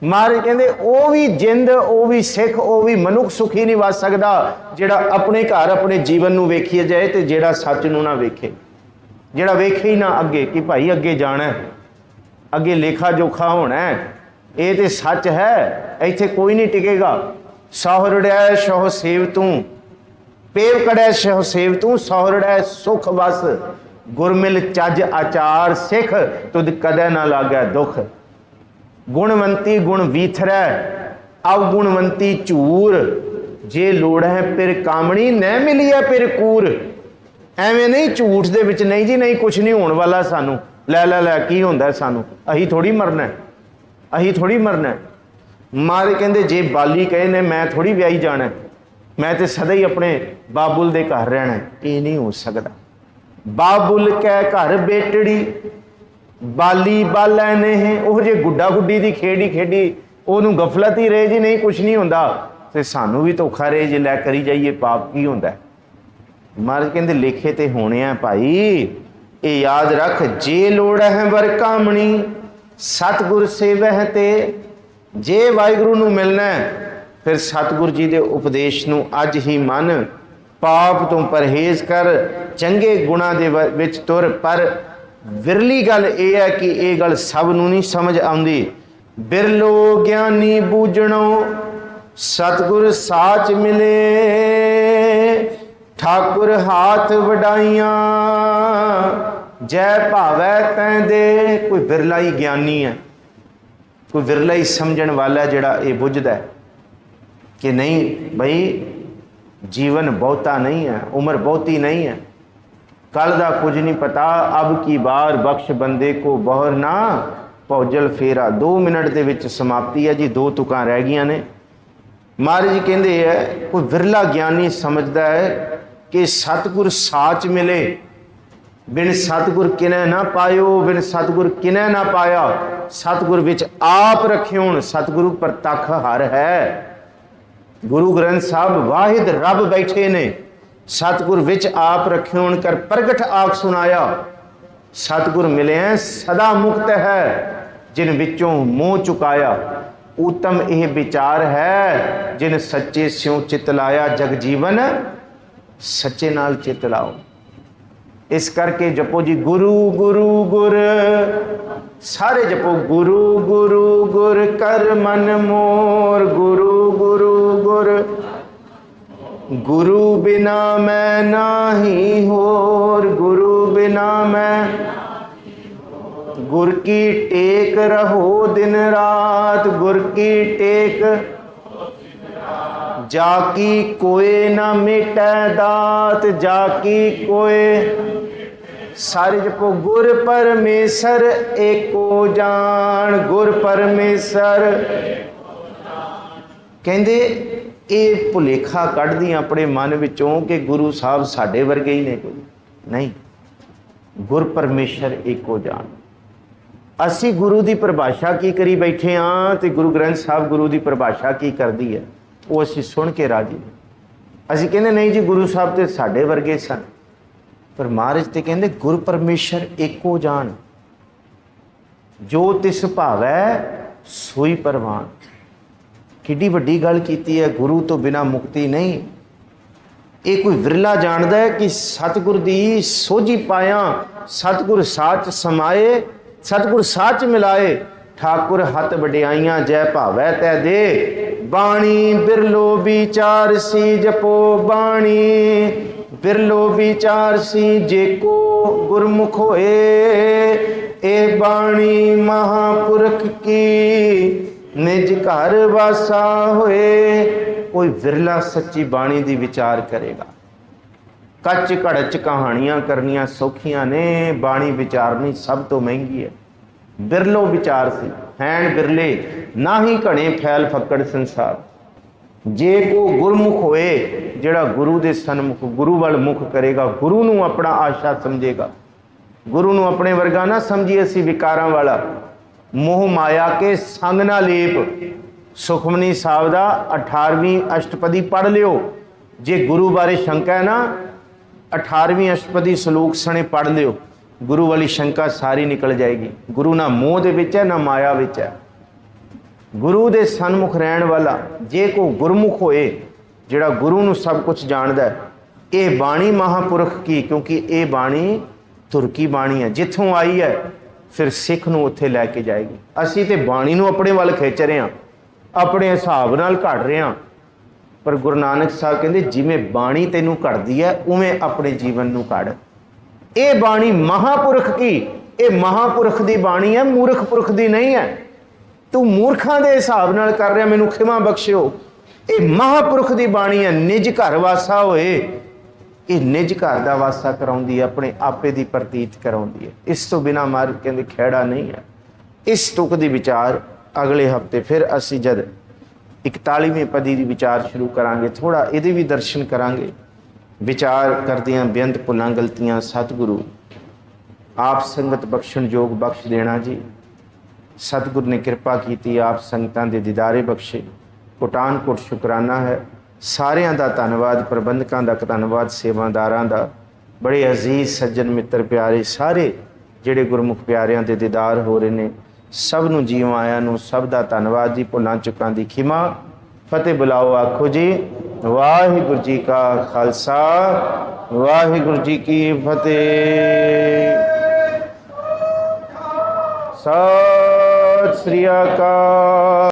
महाराज कहते वो भी जिंद, वो भी सिख, वो भी मनुख सुखी नहीं वस सकता जिहड़ा अपने घर अपने जीवन नूं वेखी जाए तो जिहड़ा सच नूं ना वेखे, जिहड़ा वेखे ही ना अगे कि भाई अगे जाना है, अगे लेखा जोखा होना है, ये तो सच है, इत्थे कोई नहीं टिकेगा। सौहरड़ै शौह सेव तू पेव कड़ै शौह सेव तू, सौहरड़ै सुख बस गुरमिल चज आचार सिख तुद कदै ना लागै दुख। गुणवंती गुण वीथरै अवगुणवंती झूर, जे लोड़ है फिर कामणी न मिली है फिर कूर। एवें नहीं झूठ दे विच नहीं जी नहीं कुछ नहीं होने वाला सानू, लै की होंदा सानू, अही थोड़ी मरना है, अही थोड़ी मरना है। मारे कहते जे बाली कहे ने मैं थोड़ी विआही जाना है, मैं तो सदा ही अपने बाबुल दे घर रहना है, ये नहीं हो सकता। बाबुल कै घर बेटड़ी बाली बालै ने, वो जे गुड्डा गुड्डी की खेडी खेडी उन्होंने गफलत ही रहे जी नहीं कुछ नहीं होंदा, तो सानू भी धोखा रहे जे लै करी जाइए पाप की होंदा। महाराज कहते लेखे ते होने हैं भाई, ये याद रख जे लोड़ है वर कामणी सतगुर सेवह ते। जे वाहिगुरू नूं मिलना है फिर सतगुरु जी के उपदेश नूं अज ही मन, पाप तो परहेज कर, चंगे गुणा दे विच तुर। पर विरली गल यह है कि यह गल सब नूं नहीं समझ आउंदी। बिरलो ज्ञानी बूझणो सतगुर साच मिले, ठाकुर हाथ वडाइयां जय भावै तैं दे। कोई विरला ही ज्ञानी है, कोई विरला ही समझण वाला जिहड़ा ये बुझदा है कि नहीं भाई जीवन बहुता नहीं है, उम्र बहुती नहीं है, कल का कुछ नहीं पता, अब की बार बख्श बंदे को बहर ना भौजल फेरा। 2 मिनट के विच समाप्ति है जी, 2 तुकां रह गई ने। महाराज जी कहते हैं कोई विरला ज्ञानी समझदा है कि सतगुर साच मिले, बिन सतगुर किने ना पायो, बिन सतगुर किने ना पाया। सतगुर विच आप रखे होण, सतगुरु प्रतख हर है। गुरु ग्रंथ साहब वाहिद रब बैठे ने, सतगुर विच आप रखे होण कर प्रगट आख सुनाया। सतगुर मिले हैं सदा मुक्त है, जिन विचों मोह चुकाया। उत्तम यह विचार है जिन सच्चे स्यों चित लाया, जग जीवन सच्चे नाल चित लाओ। इस करके जपो जी गुरु गुरु गुर, सारे जपो गुरु गुरु गुर कर मन मोर। गुरु गुरु गुर, गुरु बिना मैं नाही होर, गुरु बिना मैं। गुर की टेक रहो दिन रात, गुर की टेक जाकी कोई ना मिटै दात, जाकी कोई। सारे जपो गुर परमेश्वर एको जान, गुर परमेश्वर। कहते ये भुलेखा कढ़ दी अपने मन विचों कि गुरु साहब साडे वर्गे ही ने, कोई नहीं। गुर परमेश्वर एको जान। ਅਸੀਂ ਗੁਰੂ ਦੀ ਪਰਿਭਾਸ਼ਾ ਕੀ ਕਰੀ ਬੈਠੇ ਹਾਂ ਤੇ ਗੁਰੂ ਗ੍ਰੰਥ ਸਾਹਿਬ ਗੁਰੂ ਦੀ ਪਰਿਭਾਸ਼ਾ ਕੀ ਕਰਦੀ ਹੈ ਉਹ ਅਸੀਂ ਸੁਣ ਕੇ ਰਾਜੀ। ਅਸੀਂ ਕਹਿੰਦੇ ਨਹੀਂ ਜੀ ਗੁਰੂ ਸਾਹਿਬ ਤੇ ਸਾਡੇ ਵਰਗੇ ਸਨ, ਪਰ ਮਹਾਰਾਜ ਤੇ ਕਹਿੰਦੇ ਗੁਰ ਪਰਮੇਸ਼ਰ ਏਕੋ ਜਾਣ, ਜੋ ਤਿਸ ਭਾਵੈ ਸੋਈ ਪਰਵਾਨ। ਕਿੱਡੀ ਵੱਡੀ ਗੱਲ ਕੀਤੀ ਹੈ। ਗੁਰੂ ਤੋਂ ਬਿਨਾਂ ਮੁਕਤੀ ਨਹੀਂ। ਇਹ ਕੋਈ ਵਿਰਲਾ ਜਾਣਦਾ ਹੈ ਕਿ ਸਤਿਗੁਰ ਦੀ ਸੋਝੀ ਪਾਇਆ, ਸਤਿਗੁਰ ਸਾਚ ਸਮਾਏ, ਸਤਿਗੁਰ ਸਾਚ ਮਿਲਾਏ, ਠਾकुर हत वडियाइयां जय भावै तै दे, बाणी बिरलो विचार सी जपो बाणी, बिरलो विचार सी जेको गुरमुख होए, ए बाणी महापुरख की निज घर वासा होए। कोई विरला सच्ची बाणी दी विचार करेगा। कच घड़च कहानियां करनियां सौखियां ने, बाणी विचारनी सब तो महंगी है। बिरलो विचार सी हैन बिरले, ना ही घने फैल फक्कड़ संसार। जे को गुरमुख होए, जिहड़ा गुरु दे सन्मुख गुरु वाल मुख करेगा, गुरु नूं अपना आशा समझेगा, गुरु नूं अपने वर्गा ना समझिए असी विकारां वाला। मोह माया के संग ना लेप। सुखमनी साहब दा 18वीं अष्टपदी पढ़ लियो। जे गुरु बारे शंका है ना, 18वीं अष्टपदी सलूक सने पढ़ लियो, गुरु वाली शंका सारी निकल जाएगी। गुरु ना मोह दे विच है ना माया विच है। गुरु दे सन्मुख रहण वाला जे को गुरमुख होए, जिहड़ा गुरु नूं सब कुछ जानदा है, ये बाणी महापुरख की, क्योंकि ये बाणी धुर की बाणी है, जिथों आई है फिर सिख नूं उत्थे लैके जाएगी। असीं ते बाणी नूं अपने वाल खिच रहे हैं, अपने हिसाब नाल घड़ रहे हैं, पर गुरु नानक साहब कहते जिवें बाणी तैनूं घड़दी है उवें अपने जीवन नूं घड़। ये बाणी महापुरख की, ये महापुरख की बाणी है, मूर्ख पुरख की नहीं है। तू मूर्खां दे हिसाब नाल कर रहा, मैनूं खिमा बख्शियो। ये महापुरख की बाणी है। निज घर वासा होए, ये निज घर का वासा कराउंदी है, अपने आपे की प्रतीत कराउंदी है। इस तो बिना मार कहते खैड़ा नहीं है। इस तुक दी विचार अगले हफ्ते फिर असी जद 41वीं पदी की विचार शुरू करांगे, थोड़ा ये भी दर्शन करांगे। विचार करदियां बेअंत भुलां गलतियां सतगुरु आप संगत बख्शण योग बख्श देना जी। सतगुरु ने कृपा की, आप संगतां दे दीदारे बख्शे। कोटान कोट शुकराना है। सारियां दा धन्नवाद, प्रबंधकां दा धन्नवाद, सेवादारां दा, बड़े अजीज सज्जन मित्र प्यारे सारे जिहड़े गुरमुख प्यारियां दे दीदार हो रहे ने, सब नूं जीव आया नूं सब दा धन्नवाद जी। भुलां चुकां दी खिमा। फतेह बुलाओ आखो जी। वाहिगुरु जी का खालसा, वाहिगुरु जी की फतेह। सत श्री अकाल।